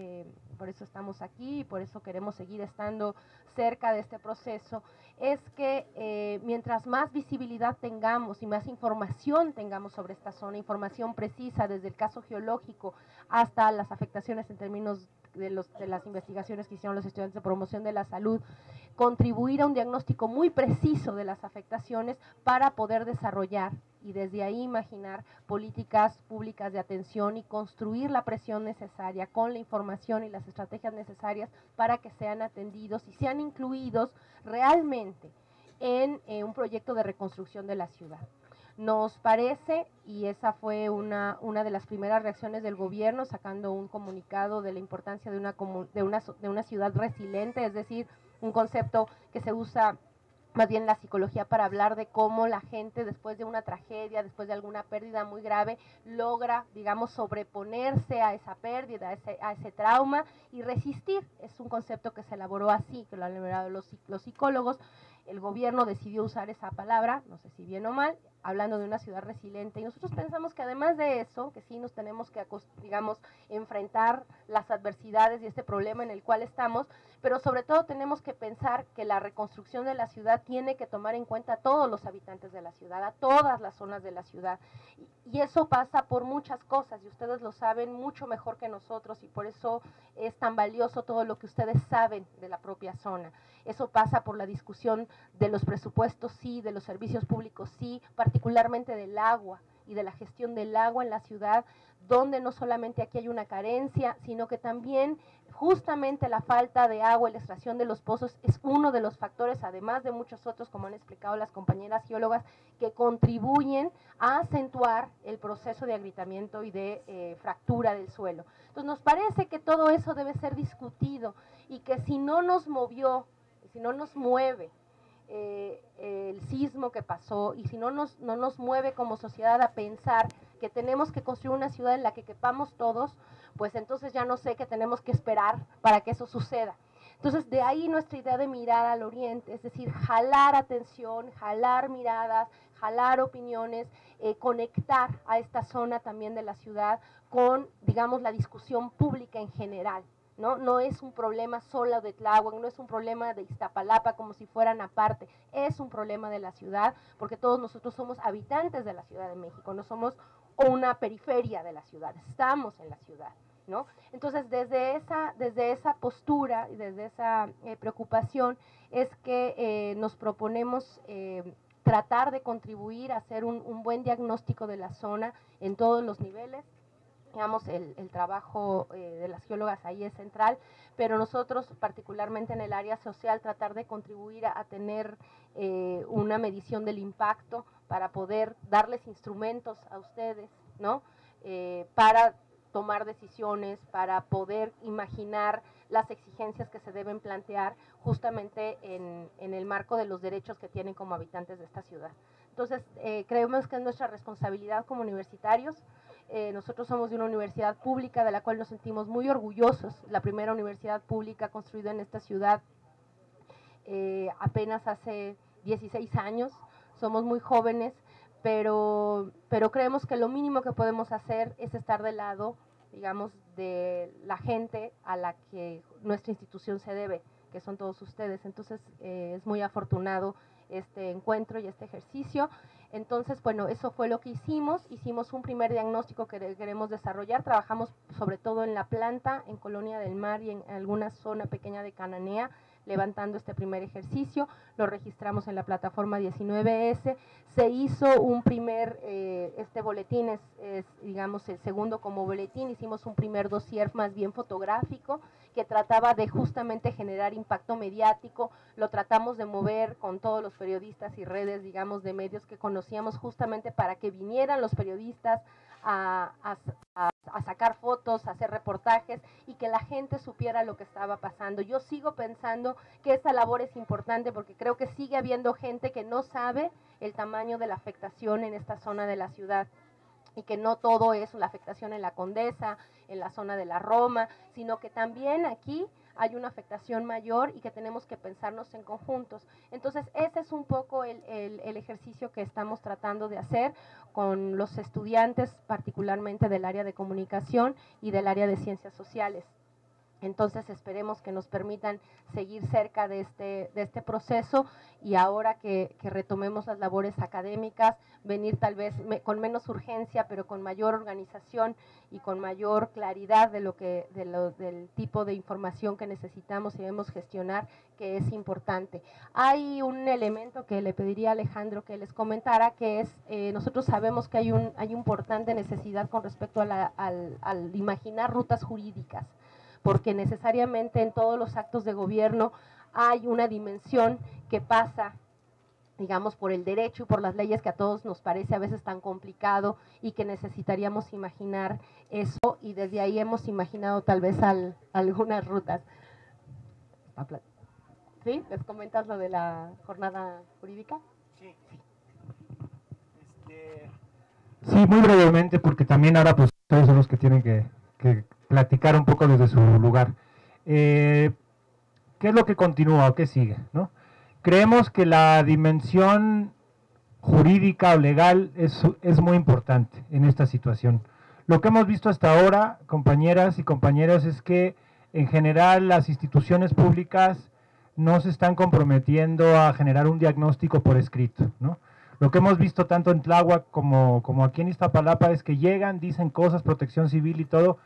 Speaker 1: estamos aquí, y por eso queremos seguir estando cerca de este proceso, es que mientras más visibilidad tengamos y más información tengamos sobre esta zona, información precisa desde el caso geológico hasta las afectaciones en términos de las investigaciones que hicieron los estudiantes de promoción de la salud, contribuir a un diagnóstico muy preciso de las afectaciones para poder desarrollar y desde ahí imaginar políticas públicas de atención y construir la presión necesaria con la información y las estrategias necesarias para que sean atendidos y sean incluidos realmente en un proyecto de reconstrucción de la ciudad. Nos parece, y esa fue una de las primeras reacciones del gobierno, sacando un comunicado de la importancia de una ciudad resiliente, es decir, un concepto que se usa más bien en la psicología para hablar de cómo la gente después de una tragedia, después de alguna pérdida muy grave, logra, digamos, sobreponerse a esa pérdida, a ese trauma y resistir. Es un concepto que se elaboró así, que lo han elaborado los psicólogos. El gobierno decidió usar esa palabra, no sé si bien o mal, hablando de una ciudad resiliente, y nosotros pensamos que además de eso, que sí nos tenemos que, digamos, enfrentar las adversidades y este problema en el cual estamos, pero sobre todo tenemos que pensar que la reconstrucción de la ciudad tiene que tomar en cuenta a todos los habitantes de la ciudad, a todas las zonas de la ciudad, y eso pasa por muchas cosas, y ustedes lo saben mucho mejor que nosotros, y por eso es tan valioso todo lo que ustedes saben de la propia zona. Eso pasa por la discusión de los presupuestos, sí, de los servicios públicos, sí, particularmente del agua y de la gestión del agua en la ciudad, donde no solamente aquí hay una carencia, sino que también justamente la falta de agua y la extracción de los pozos es uno de los factores, además de muchos otros, como han explicado las compañeras geólogas, que contribuyen a acentuar el proceso de agrietamiento y de fractura del suelo. Entonces nos parece que todo eso debe ser discutido, y que si no nos movió, si no nos mueve el sismo que pasó, y si no nos mueve como sociedad a pensar que tenemos que construir una ciudad en la que quepamos todos, pues entonces ya no sé qué tenemos que esperar para que eso suceda. Entonces de ahí nuestra idea de mirar al oriente, es decir, jalar atención, jalar miradas, jalar opiniones, conectar a esta zona también de la ciudad con, digamos, la discusión pública en general. No es un problema solo de Tláhuac, no es un problema de Iztapalapa como si fueran aparte, es un problema de la ciudad, porque todos nosotros somos habitantes de la Ciudad de México, no somos una periferia de la ciudad, estamos en la ciudad, ¿no? Entonces desde esa postura y desde esa preocupación es que nos proponemos tratar de contribuir a hacer un buen diagnóstico de la zona en todos los niveles. Digamos, el trabajo de las geólogas ahí es central, pero nosotros particularmente en el área social tratar de contribuir a tener una medición del impacto para poder darles instrumentos a ustedes, ¿no? Para tomar decisiones, para poder imaginar las exigencias que se deben plantear justamente en el marco de los derechos que tienen como habitantes de esta ciudad. Entonces, creemos que es nuestra responsabilidad como universitarios. Nosotros somos de una universidad pública de la cual nos sentimos muy orgullosos, la primera universidad pública construida en esta ciudad apenas hace 16 años, somos muy jóvenes, pero creemos que lo mínimo que podemos hacer es estar del lado, digamos, de la gente a la que nuestra institución se debe, que son todos ustedes. Entonces, es muy afortunado este encuentro y este ejercicio. Entonces, bueno, eso fue lo que hicimos un primer diagnóstico que queremos desarrollar, trabajamos sobre todo en la planta, en Colonia del Mar y en alguna zona pequeña de Cananea, levantando este primer ejercicio, lo registramos en la plataforma 19S, se hizo un primer, este boletín es digamos el segundo como boletín, hicimos un primer dossier más bien fotográfico que trataba de justamente generar impacto mediático, lo tratamos de mover con todos los periodistas y redes, digamos, de medios que conocíamos justamente para que vinieran los periodistas a sacar fotos, a hacer reportajes y que la gente supiera lo que estaba pasando. Yo sigo pensando que esta labor es importante porque creo que sigue habiendo gente que no sabe el tamaño de la afectación en esta zona de la ciudad y que no todo es la afectación en la Condesa, en la zona de la Roma, sino que también aquí hay una afectación mayor y que tenemos que pensarnos en conjuntos. Entonces, ese es un poco el ejercicio que estamos tratando de hacer con los estudiantes, particularmente del área de comunicación y del área de ciencias sociales. Entonces, esperemos que nos permitan seguir cerca de este proceso y ahora que retomemos las labores académicas, venir tal vez con menos urgencia, pero con mayor organización y con mayor claridad del tipo de información que necesitamos y debemos gestionar, que es importante. Hay un elemento que le pediría a Alejandro que les comentara, que es, nosotros sabemos que hay una importante necesidad con respecto a al imaginar rutas jurídicas, porque necesariamente en todos los actos de gobierno hay una dimensión que pasa, digamos, por el derecho y por las leyes que a todos nos parece a veces tan complicado y que necesitaríamos imaginar eso, y desde ahí hemos imaginado tal vez algunas rutas. ¿Sí? ¿Les comentas lo de la jornada jurídica?
Speaker 21: Sí. Sí, muy brevemente, porque también ahora pues ustedes son los que tienen que platicar un poco desde su lugar. ¿Qué es lo que continúa o qué sigue, ¿no? Creemos que la dimensión jurídica o legal es muy importante en esta situación. Lo que hemos visto hasta ahora, compañeras y compañeros, es que en general las instituciones públicas no se están comprometiendo a generar un diagnóstico por escrito, ¿no? Lo que hemos visto tanto en Tláhuac como aquí en Iztapalapa es que llegan, dicen cosas, protección civil y todo,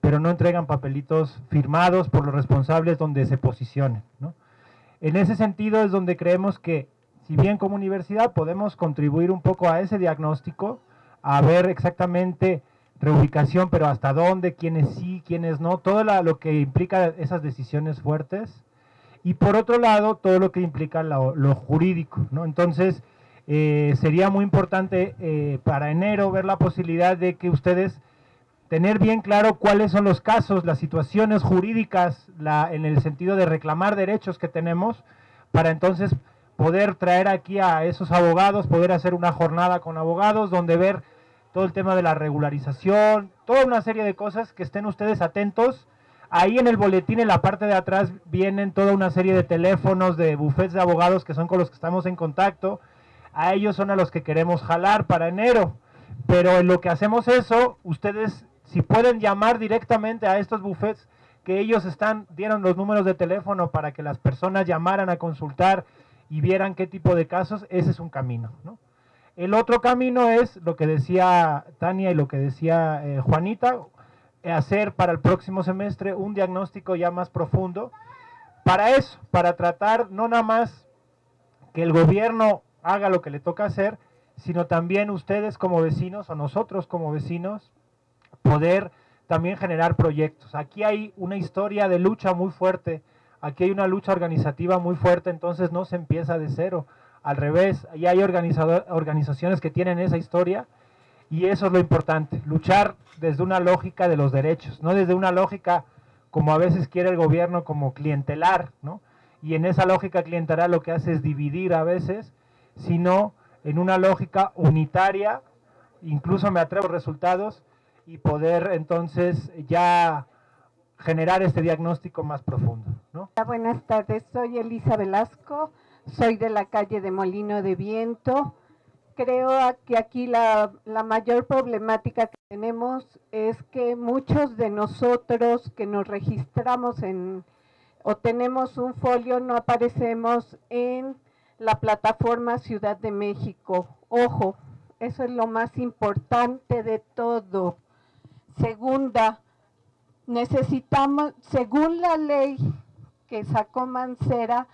Speaker 21: pero no entregan papelitos firmados por los responsables donde se posicionen, ¿no? En ese sentido es donde creemos que, si bien como universidad podemos contribuir un poco a ese diagnóstico, a ver exactamente reubicación, pero hasta dónde, quiénes sí, quiénes no, todo lo que implica esas decisiones fuertes, y por otro lado, todo lo que implica lo jurídico, ¿no? Entonces, sería muy importante para enero ver la posibilidad de que ustedes tener bien claro cuáles son los casos, las situaciones jurídicas, en el sentido de reclamar derechos que tenemos, para entonces poder traer aquí a esos abogados, poder hacer una jornada con abogados, donde ver todo el tema de la regularización, toda una serie de cosas que estén ustedes atentos. Ahí en el boletín, en la parte de atrás, vienen toda una serie de teléfonos, de bufetes de abogados que son con los que estamos en contacto. A ellos son a los que queremos jalar para enero. Pero en lo que hacemos eso, ustedes, si pueden llamar directamente a estos bufetes, que ellos dieron los números de teléfono para que las personas llamaran a consultar y vieran qué tipo de casos, ese es un camino, ¿no? El otro camino es lo que decía Tania y lo que decía Juanita, hacer para el próximo semestre un diagnóstico ya más profundo. Para eso, para tratar no nada más que el gobierno haga lo que le toca hacer, sino también ustedes como vecinos o nosotros como vecinos, poder también generar proyectos. Aquí hay una historia de lucha muy fuerte, aquí hay una lucha organizativa muy fuerte, entonces no se empieza de cero. al revés, y hay organizaciones que tienen esa historia, y eso es lo importante, luchar desde una lógica de los derechos, no desde una lógica como a veces quiere el gobierno, como clientelar, ¿no? Y en esa lógica clientelar lo que hace es dividir a veces, sino en una lógica unitaria, incluso me atrevo a resultados, y poder entonces ya generar este diagnóstico más profundo, ¿no?
Speaker 3: Buenas tardes, soy Elisa Velasco, soy de la calle de Molino de Viento. Creo que aquí la mayor problemática que tenemos es que muchos de nosotros que nos registramos o tenemos un folio no aparecemos en la plataforma Ciudad de México. Ojo, eso es lo más importante de todo. Segunda, necesitamos, según la ley que sacó Mancera,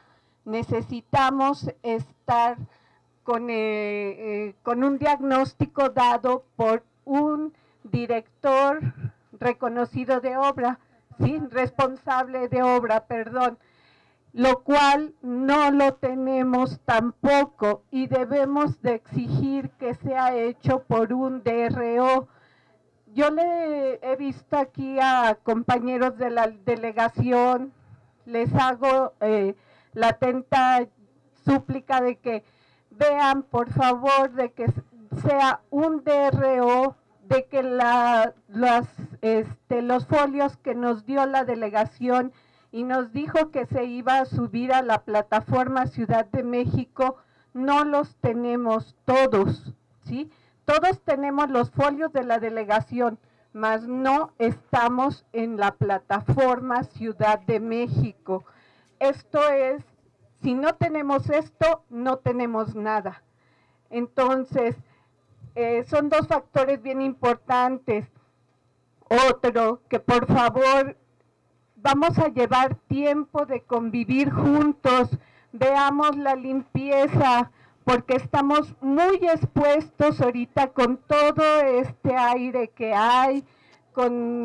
Speaker 3: necesitamos estar con un diagnóstico dado por un director reconocido de obra, ¿sí? Responsable de obra, perdón, lo cual no lo tenemos tampoco y debemos de exigir que sea hecho por un DRO. Yo le he visto aquí a compañeros de la delegación, les hago la atenta súplica de que vean, por favor, de que sea un DRO, de que los folios que nos dio la delegación y nos dijo que se iba a subir a la plataforma Ciudad de México, no los tenemos todos, ¿sí? Todos tenemos los folios de la delegación, mas no estamos en la plataforma Ciudad de México. Esto es, si no tenemos esto, no tenemos nada. Entonces, son dos factores bien importantes. Otro, que por favor, vamos a llevar tiempo de convivir juntos, veamos la limpieza, porque estamos muy expuestos ahorita con todo este aire que hay, con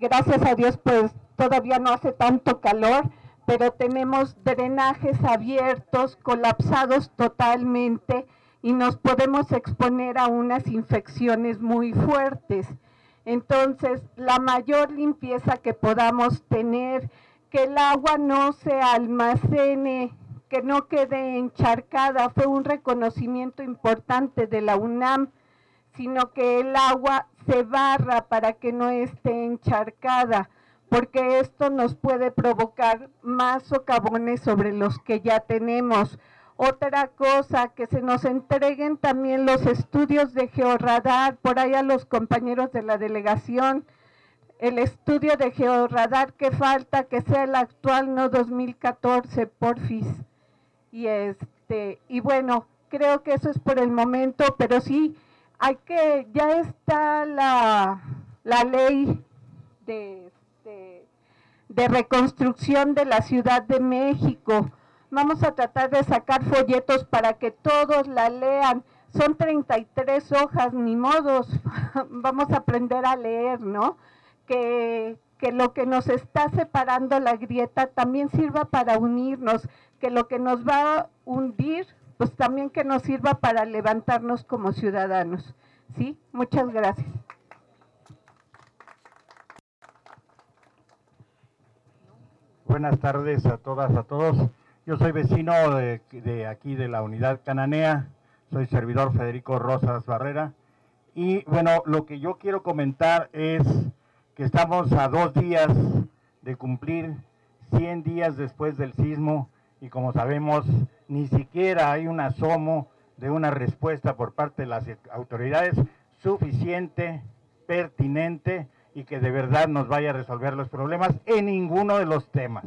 Speaker 3: gracias a Dios pues todavía no hace tanto calor, pero tenemos drenajes abiertos, colapsados totalmente y nos podemos exponer a unas infecciones muy fuertes. Entonces, la mayor limpieza que podamos tener, que el agua no se almacene, que no quede encharcada, fue un reconocimiento importante de la UNAM, sino que el agua se barra para que no esté encharcada, porque esto nos puede provocar más socavones sobre los que ya tenemos. Otra cosa, que se nos entreguen también los estudios de georradar, por ahí a los compañeros de la delegación, el estudio de georradar que falta, que sea el actual, no 2014, porfis. Y bueno, creo que eso es por el momento, pero sí, ya está la ley de reconstrucción de la Ciudad de México. Vamos a tratar de sacar folletos para que todos la lean. Son 33 hojas, ni modos, vamos a aprender a leer, ¿no? Que lo que nos está separando la grieta también sirva para unirnos, que lo que nos va a hundir, pues también que nos sirva para levantarnos como ciudadanos, ¿sí? Muchas gracias.
Speaker 21: Buenas tardes a todas, a todos. Yo soy vecino de aquí de la unidad Cananea, soy servidor Federico Rosas Barrera, y bueno, lo que yo quiero comentar es que estamos a 2 días de cumplir 100 días después del sismo, y como sabemos, ni siquiera hay un asomo de una respuesta por parte de las autoridades suficiente, pertinente, y que de verdad nos vaya a resolver los problemas en ninguno de los temas.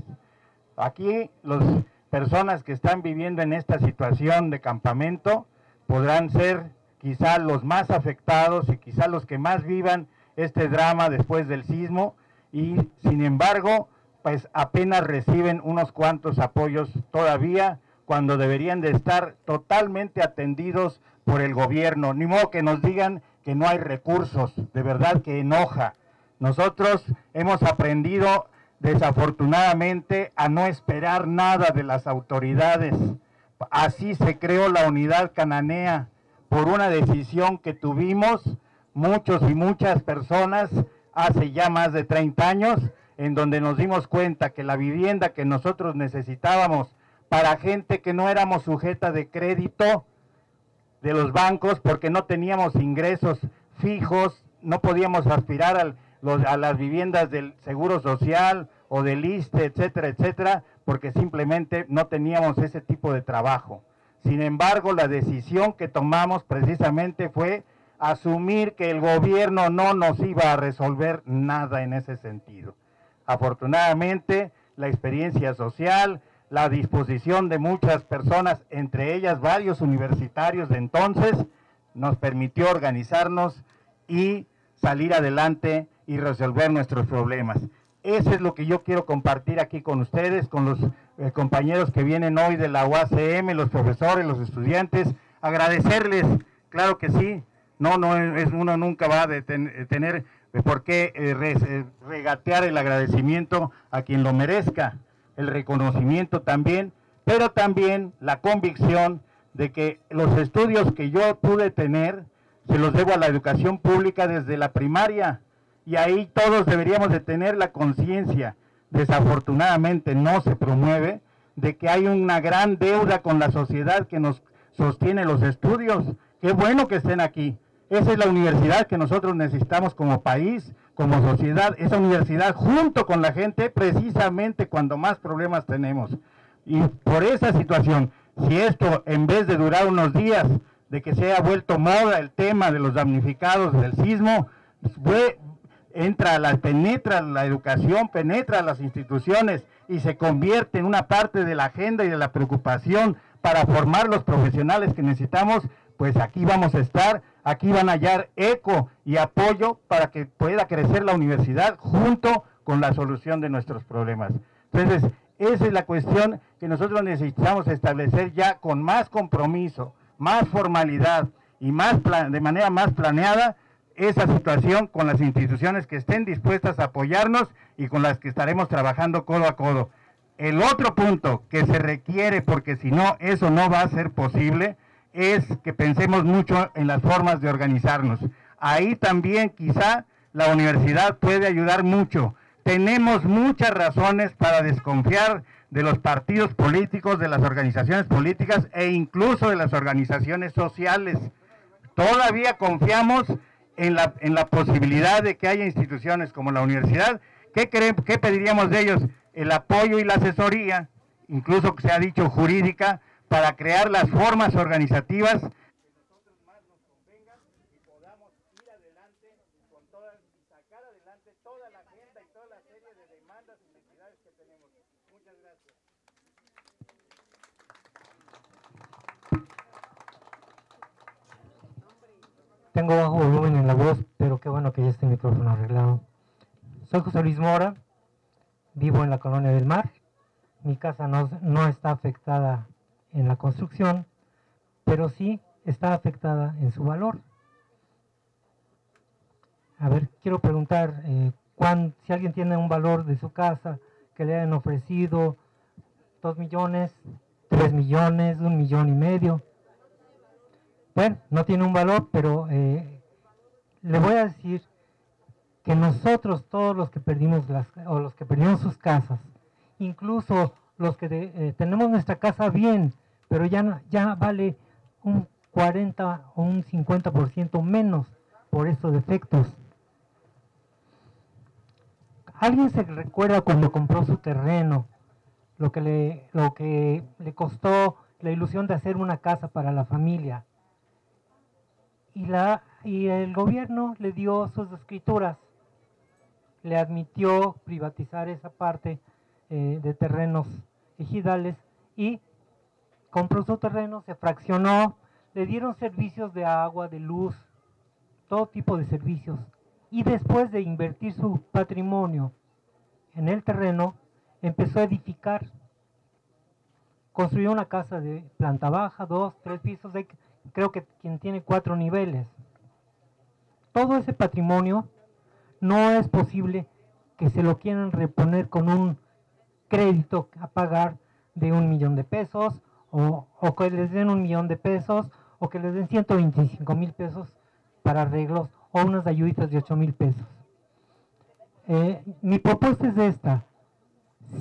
Speaker 21: Aquí las personas que están viviendo en esta situación de campamento podrán ser quizá los más afectados y quizá los que más vivan este drama después del sismo, y sin embargo, pues apenas reciben unos cuantos apoyos todavía, cuando deberían de estar totalmente atendidos por el gobierno. Ni modo que nos digan que no hay recursos, de verdad que enoja. Nosotros hemos aprendido desafortunadamente a no esperar nada de las autoridades,
Speaker 4: Así se creó la Unidad Cananea, por una decisión que tuvimos muchos y muchas personas hace ya más de 30 años, en donde nos dimos cuenta que la vivienda que nosotros necesitábamos para gente que no éramos sujeta de crédito de los bancos, porque no teníamos ingresos fijos, no podíamos aspirar a las viviendas del Seguro Social o del ISSSTE, etcétera, etcétera, porque simplemente no teníamos ese tipo de trabajo. Sin embargo, la decisión que tomamos precisamente fue asumir que el gobierno no nos iba a resolver nada en ese sentido. Afortunadamente, la experiencia social, la disposición de muchas personas, entre ellas varios universitarios de entonces, nos permitió organizarnos y salir adelante y resolver nuestros problemas. Eso es lo que yo quiero compartir aquí con ustedes, con los compañeros que vienen hoy de la UACM, los profesores, los estudiantes, agradecerles, claro que sí, uno nunca va a tener por qué regatear el agradecimiento a quien lo merezca, el reconocimiento también, pero también la convicción de que los estudios que yo pude tener, se los debo a la educación pública desde la primaria, y ahí todos deberíamos de tener la conciencia, desafortunadamente no se promueve, de que hay una gran deuda con la sociedad que nos sostiene los estudios. Qué bueno que estén aquí. Esa es la universidad que nosotros necesitamos como país, como sociedad, esa universidad junto con la gente, precisamente cuando más problemas tenemos. Y por esa situación, si esto en vez de durar unos días, de que se haya vuelto moda el tema de los damnificados del sismo, penetra la educación, penetra las instituciones y se convierte en una parte de la agenda y de la preocupación para formar los profesionales que necesitamos, pues aquí vamos a estar, aquí van a hallar eco y apoyo para que pueda crecer la universidad junto con la solución de nuestros problemas. Entonces, esa es la cuestión que nosotros necesitamos establecer ya con más compromiso, más formalidad y de manera más planeada, esa situación con las instituciones que estén dispuestas a apoyarnos y con las que estaremos trabajando codo a codo. El otro punto que se requiere, porque si no, eso no va a ser posible, es que pensemos mucho en las formas de organizarnos. Ahí también quizá la universidad puede ayudar mucho. Tenemos muchas razones para desconfiar de los partidos políticos, de las organizaciones políticas e incluso de las organizaciones sociales. Todavía confiamos en la posibilidad de que haya instituciones como la universidad. ¿Qué pediríamos de ellos? El apoyo y la asesoría, incluso que se ha dicho jurídica, para crear las formas organizativas que nosotros más nos convengan y podamos ir adelante y sacar adelante toda la agenda y toda la serie de demandas y necesidades que tenemos. Muchas gracias.
Speaker 22: Tengo bajo volumen en la voz, pero qué bueno que ya esté el micrófono arreglado. Soy José Luis Mora, vivo en la Colonia del Mar. Mi casa no está afectada en la construcción, pero sí está afectada en su valor. A ver, quiero preguntar, si alguien tiene un valor de su casa que le hayan ofrecido 2 millones, 3 millones, 1,5 millones. Bueno, no tiene un valor, pero le voy a decir que nosotros, todos los que perdimos los que perdimos sus casas, incluso los que tenemos nuestra casa bien, pero ya vale un 40 o un 50% menos por estos defectos. ¿Alguien se recuerda cuando compró su terreno, lo que le costó la ilusión de hacer una casa para la familia? Y el gobierno le dio sus escrituras, le admitió privatizar esa parte de terrenos ejidales y compró su terreno, se fraccionó, le dieron servicios de agua, de luz, todo tipo de servicios. Y después de invertir su patrimonio en el terreno, empezó a edificar. Construyó una casa de planta baja, 2, 3 pisos, creo que quien tiene 4 niveles. Todo ese patrimonio no es posible que se lo quieran reponer con un crédito a pagar de 1 millón de pesos o que les den 1,000,000 de pesos, o que les den 125,000 pesos para arreglos, o unas ayuditas de 8,000 pesos. Mi propuesta es esta: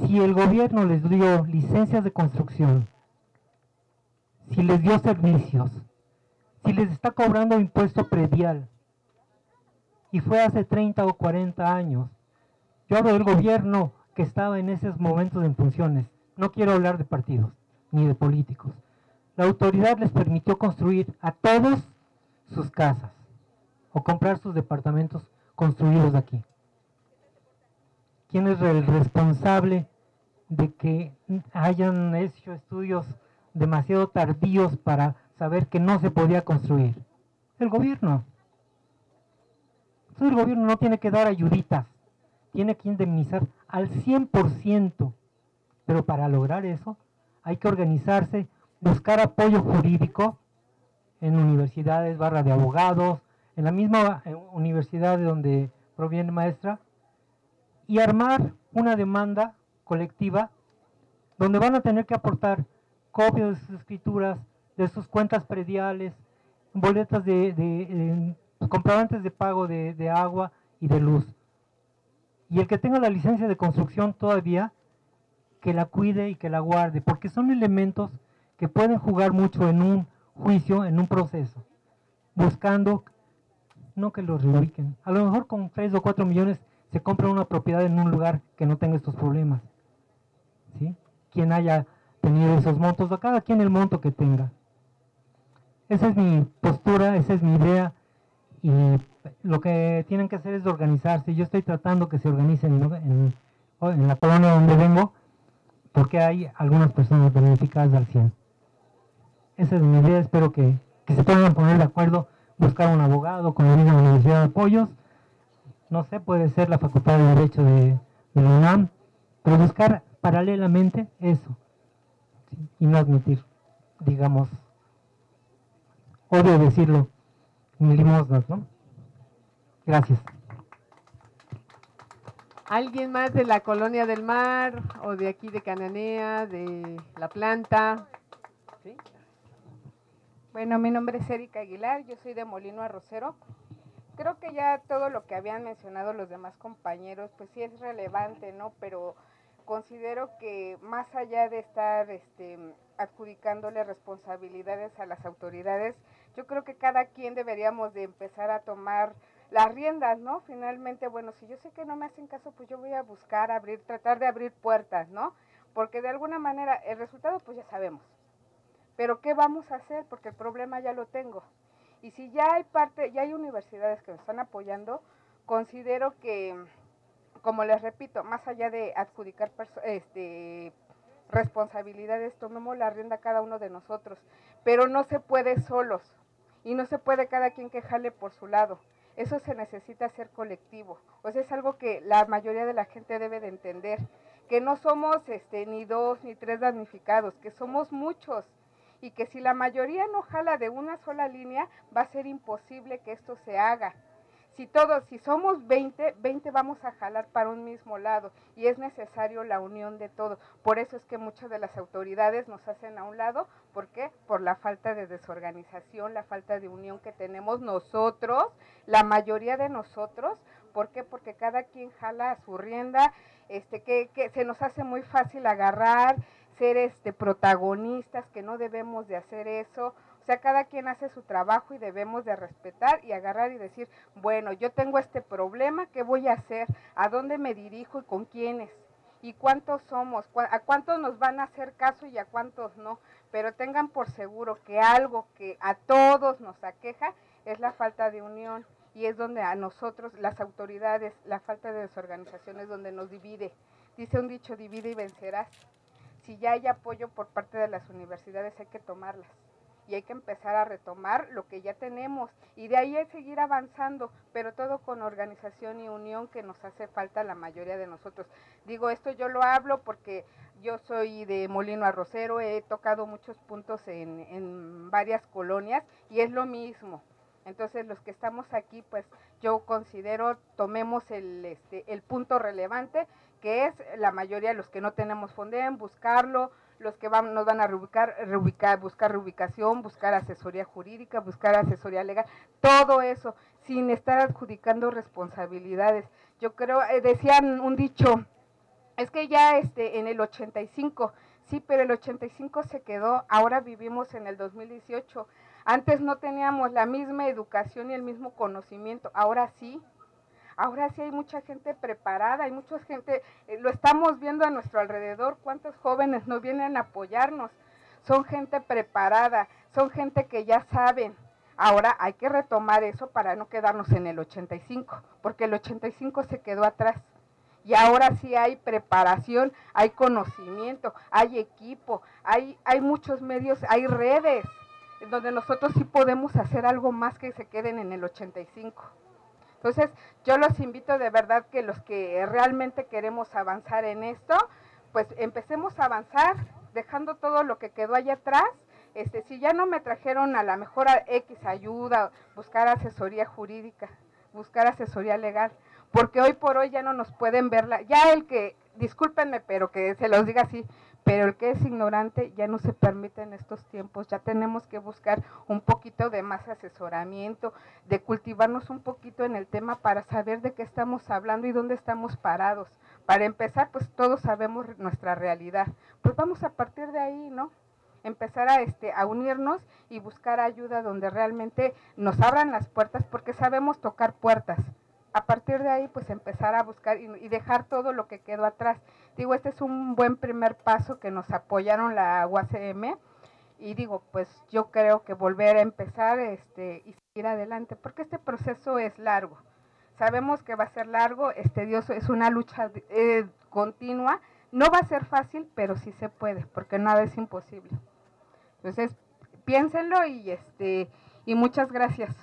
Speaker 22: si el gobierno les dio licencias de construcción, si les dio servicios, si les está cobrando impuesto predial, y fue hace 30 o 40 años, yo hablo del gobierno que estaba en esos momentos en funciones, no quiero hablar de partidos, ni de políticos. La autoridad les permitió construir a todos sus casas, o comprar sus departamentos construidos aquí. ¿Quién es el responsable de que hayan hecho estudios demasiado tardíos para saber que no se podía construir? El gobierno. Entonces el gobierno no tiene que dar ayuditas, tiene que indemnizar al 100%, pero para lograr eso hay que organizarse, buscar apoyo jurídico en universidades, barra de abogados, en la misma universidad de donde proviene maestra, y armar una demanda colectiva donde van a tener que aportar copias de sus escrituras, de sus cuentas prediales, boletas de comprobantes de pago de agua y de luz. Y el que tenga la licencia de construcción todavía, que la cuide y que la guarde, porque son elementos que pueden jugar mucho en un juicio, en un proceso, buscando no que los reubiquen. A lo mejor con 3 o 4 millones se compra una propiedad en un lugar que no tenga estos problemas, ¿sí? Quien haya tenido esos montos, a cada quien el monto que tenga. Esa es mi postura, esa es mi idea, y lo que tienen que hacer es organizarse. Yo estoy tratando que se organicen en la colonia donde vengo, porque hay algunas personas beneficiadas al 100. Esa es mi idea, espero que se puedan poner de acuerdo, buscar un abogado con la misma Universidad de Apoyos, no sé, puede ser la Facultad de Derecho de la UNAM, pero buscar paralelamente eso, ¿sí? Y no admitir, digamos, odio decirlo, ni limosnas, ¿no? Gracias.
Speaker 2: ¿Alguien más de la Colonia del Mar o de aquí de Cananea, de La Planta? ¿Sí?
Speaker 5: Bueno, mi nombre es Erika Aguilar, yo soy de Molino Arrocero. Creo que ya todo lo que habían mencionado los demás compañeros, pues sí es relevante, ¿no? Pero considero que más allá de estar adjudicándole responsabilidades a las autoridades, yo creo que cada quien deberíamos de empezar a tomar las riendas, ¿no? Finalmente, bueno, si yo sé que no me hacen caso, pues yo voy a buscar tratar de abrir puertas, ¿no? Porque de alguna manera el resultado pues ya sabemos. Pero ¿qué vamos a hacer? Porque el problema ya lo tengo. Y si ya hay universidades que nos están apoyando, considero que, como les repito, más allá de adjudicar responsabilidades, tomemos la rienda cada uno de nosotros. Pero no se puede solos y no se puede cada quien que jale por su lado. Eso se necesita hacer colectivo. O sea, es algo que la mayoría de la gente debe de entender, que no somos ni 2 ni 3 damnificados, que somos muchos. Y que si la mayoría no jala de una sola línea, va a ser imposible que esto se haga. Si somos 20 vamos a jalar para un mismo lado, y es necesario la unión de todos. Por eso es que muchas de las autoridades nos hacen a un lado. ¿Por qué? Por la falta de desorganización, la falta de unión que tenemos nosotros, la mayoría de nosotros. ¿Por qué? Porque cada quien jala a su rienda, que se nos hace muy fácil agarrar, ser protagonistas, que no debemos de hacer eso. O sea, cada quien hace su trabajo y debemos de respetar y agarrar y decir, bueno, yo tengo este problema, ¿qué voy a hacer? ¿A dónde me dirijo y con quiénes? ¿Y cuántos somos? ¿A cuántos nos van a hacer caso y a cuántos no? Pero tengan por seguro que algo que a todos nos aqueja es la falta de unión, y es donde a nosotros, las autoridades, la falta de desorganización es donde nos divide. Dice un dicho, divide y vencerás. Si ya hay apoyo por parte de las universidades, hay que tomarlas y hay que empezar a retomar lo que ya tenemos, y de ahí es seguir avanzando, pero todo con organización y unión, que nos hace falta la mayoría de nosotros. Digo, esto yo lo hablo porque yo soy de Molino Arrocero, he tocado muchos puntos en varias colonias y es lo mismo. Entonces los que estamos aquí, pues yo considero, tomemos el punto relevante, que es la mayoría, los que no tenemos Fonden, buscarlo, los que nos van a buscar reubicación, buscar asesoría jurídica, buscar asesoría legal, todo eso, sin estar adjudicando responsabilidades. Yo creo, decían un dicho, es que ya en el 85, sí, pero el 85 se quedó, ahora vivimos en el 2018, antes no teníamos la misma educación y el mismo conocimiento, ahora sí hay mucha gente preparada, hay mucha gente, lo estamos viendo a nuestro alrededor, cuántos jóvenes no vienen a apoyarnos, son gente preparada, son gente que ya saben. Ahora hay que retomar eso para no quedarnos en el 85, porque el 85 se quedó atrás. Y ahora sí hay preparación, hay conocimiento, hay equipo, hay muchos medios, hay redes, donde nosotros sí podemos hacer algo más que se queden en el 85. Entonces, yo los invito de verdad que los que realmente queremos avanzar en esto, pues empecemos a avanzar, dejando todo lo que quedó allá atrás. Si ya no me trajeron a la mejor X ayuda, buscar asesoría jurídica, buscar asesoría legal, porque hoy por hoy ya no nos pueden verla, ya el que, discúlpenme, pero que se los diga así, pero el que es ignorante ya no se permite en estos tiempos, ya tenemos que buscar un poquito de más asesoramiento, de cultivarnos un poquito en el tema para saber de qué estamos hablando y dónde estamos parados. Para empezar, pues todos sabemos nuestra realidad, pues vamos a partir de ahí, ¿no? Empezar a unirnos y buscar ayuda donde realmente nos abran las puertas, porque sabemos tocar puertas. A partir de ahí, pues empezar a buscar y dejar todo lo que quedó atrás. Digo, este es un buen primer paso que nos apoyaron la UACM y digo, pues yo creo que volver a empezar y seguir adelante, porque este proceso es largo. Sabemos que va a ser largo, Dios, es una lucha continua. No va a ser fácil, pero sí se puede, porque nada es imposible. Entonces, piénsenlo y muchas gracias.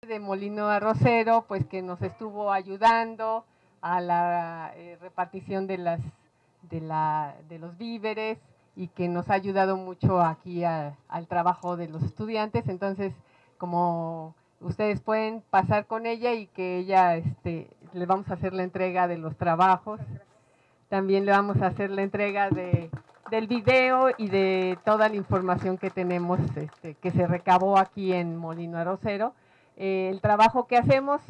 Speaker 1: De Molino Arrocero, pues que nos estuvo ayudando a la repartición de los víveres y que nos ha ayudado mucho aquí al trabajo de los estudiantes. Entonces, como ustedes pueden pasar con ella y que ella, le vamos a hacer la entrega de los trabajos, también le vamos a hacer la entrega del video y de toda la información que tenemos, que se recabó aquí en Molino Arrocero. El trabajo que hacemos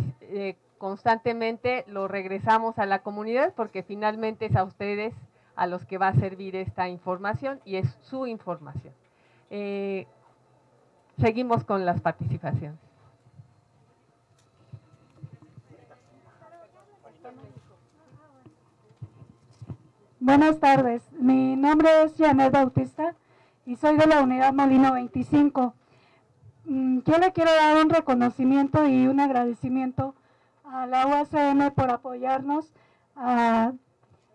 Speaker 1: constantemente lo regresamos a la comunidad, porque finalmente es a ustedes a los que va a servir esta información y es su información. Seguimos con las participaciones.
Speaker 6: Buenas tardes, mi nombre es Janet Bautista y soy de la unidad Molino 25. Yo le quiero dar un reconocimiento y un agradecimiento a la UACM por apoyarnos, a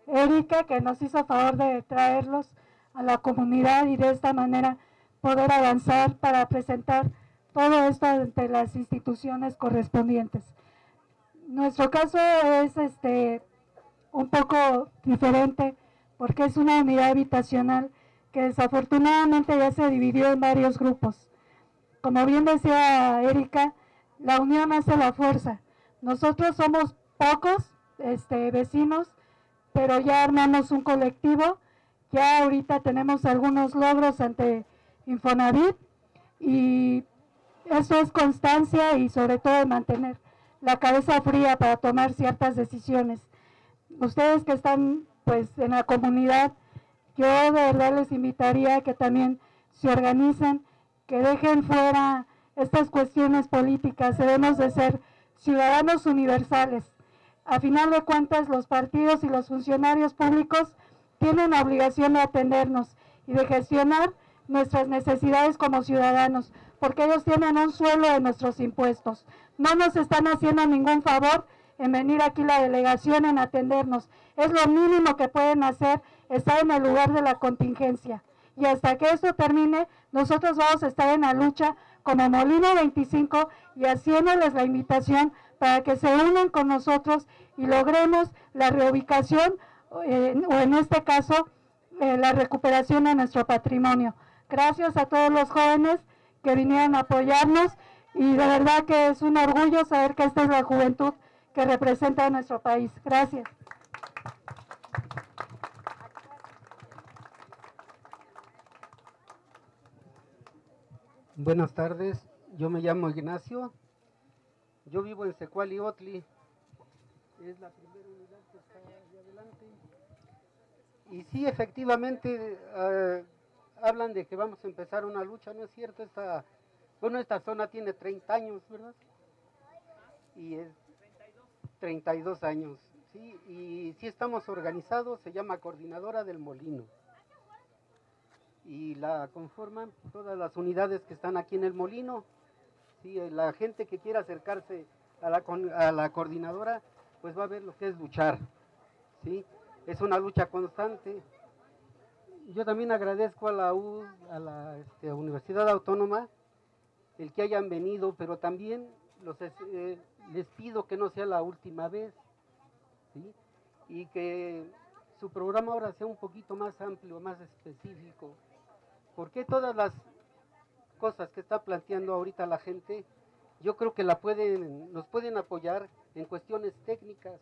Speaker 6: Erika, que nos hizo favor de traerlos a la comunidad y de esta manera poder avanzar para presentar todo esto ante las instituciones correspondientes. Nuestro caso es un poco diferente porque es una unidad habitacional que desafortunadamente ya se dividió en varios grupos. Como bien decía Erika, la unión hace la fuerza. Nosotros somos pocos vecinos, pero ya armamos un colectivo. Ya ahorita tenemos algunos logros ante Infonavit y eso es constancia y sobre todo mantener la cabeza fría para tomar ciertas decisiones. Ustedes que están pues en la comunidad, yo de verdad les invitaría a que también se organicen, que dejen fuera estas cuestiones políticas. Debemos de ser ciudadanos universales. A final de cuentas, los partidos y los funcionarios públicos tienen la obligación de atendernos y de gestionar nuestras necesidades como ciudadanos, porque ellos tienen un sueldo de nuestros impuestos. No nos están haciendo ningún favor en venir aquí la delegación en atendernos. Es lo mínimo que pueden hacer, estar en el lugar de la contingencia. Y hasta que eso termine, nosotros vamos a estar en la lucha como Molino 25 y haciéndoles la invitación para que se unan con nosotros y logremos la reubicación o en este caso la recuperación de nuestro patrimonio. Gracias a todos los jóvenes que vinieron a apoyarnos y de verdad que es un orgullo saber que esta es la juventud que representa a nuestro país. Gracias.
Speaker 7: Buenas tardes, yo me llamo Ignacio, yo vivo en Secuali-Otli, es la primera unidad que está ahí adelante. Y sí, efectivamente, hablan de que vamos a empezar una lucha, ¿no es cierto? Esta zona tiene 30 años, ¿verdad? Y es 32 años, ¿sí? Y sí estamos organizados, se llama Coordinadora del Molino. Y la conforman todas las unidades que están aquí en el molino. Sí, la gente que quiera acercarse a la coordinadora, pues va a ver lo que es luchar. ¿Sí? Es una lucha constante. Yo también agradezco a la Universidad Autónoma el que hayan venido, pero también les pido que no sea la última vez, ¿sí? Y que su programa ahora sea un poquito más amplio, más específico. Porque todas las cosas que está planteando ahorita la gente, yo creo que nos pueden apoyar en cuestiones técnicas.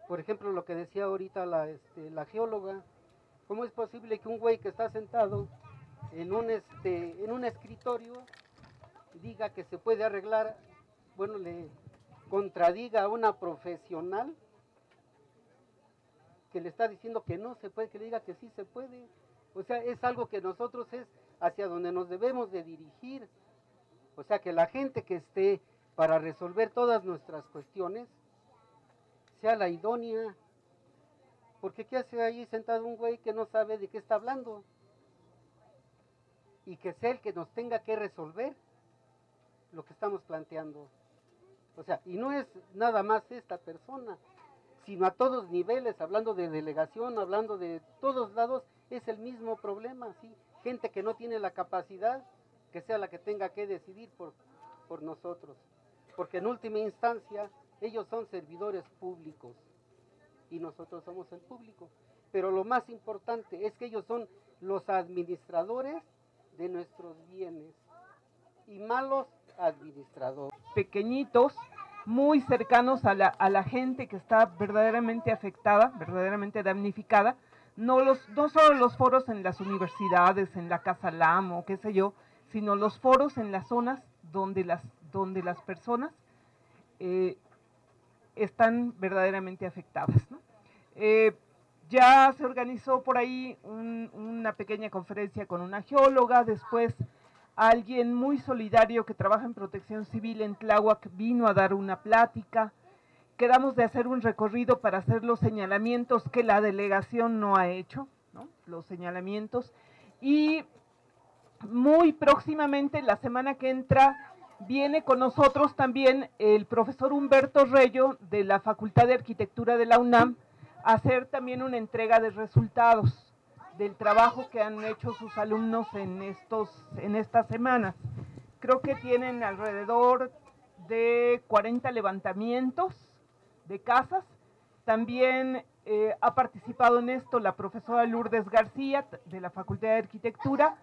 Speaker 7: Por ejemplo, lo que decía ahorita la geóloga, ¿cómo es posible que un güey que está sentado en un escritorio diga que se puede arreglar, bueno, le contradiga a una profesional que le está diciendo que no se puede, que le diga que sí se puede? O sea, es algo que nosotros es hacia donde nos debemos de dirigir. O sea, que la gente que esté para resolver todas nuestras cuestiones sea la idónea. Porque ¿qué hace ahí sentado un güey que no sabe de qué está hablando? Y que sea el que nos tenga que resolver lo que estamos planteando. O sea, y no es nada más esta persona, sino a todos niveles, hablando de delegación, hablando de todos lados, es el mismo problema, ¿sí? Gente que no tiene la capacidad, que sea la que tenga que decidir por nosotros. Porque en última instancia, ellos son servidores públicos y nosotros somos el público. Pero lo más importante es que ellos son los administradores de nuestros bienes y malos administradores.
Speaker 8: Pequeñitos, muy cercanos a la gente que está verdaderamente afectada, verdaderamente damnificada. No solo los foros en las universidades, en la Casa LAM o qué sé yo, sino los foros en las zonas donde las personas están verdaderamente afectadas, ¿no? Ya se organizó por ahí una pequeña conferencia con una geóloga, después alguien muy solidario que trabaja en protección civil en Tláhuac vino a dar una plática. Quedamos de hacer un recorrido para hacer los señalamientos que la delegación no ha hecho, ¿no? Los señalamientos. Y muy próximamente, la semana que entra, viene con nosotros también el profesor Humberto Reyo de la Facultad de Arquitectura de la UNAM a hacer también una entrega de resultados del trabajo que han hecho sus alumnos en estas semanas. Creo que tienen alrededor de 40 levantamientos de casas. También ha participado en esto la profesora Lourdes García de la Facultad de Arquitectura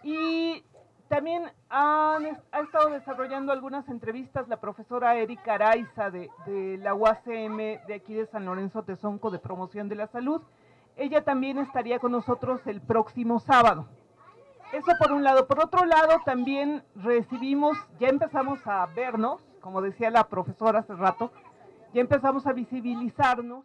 Speaker 8: y también ha estado desarrollando algunas entrevistas la profesora Erika Araiza de la UACM de aquí de San Lorenzo Tezonco de Promoción de la Salud. Ella también estaría con nosotros el próximo sábado. Eso por un lado. Por otro lado, también ya empezamos a vernos, como decía la profesora hace rato, ya empezamos a visibilizarnos.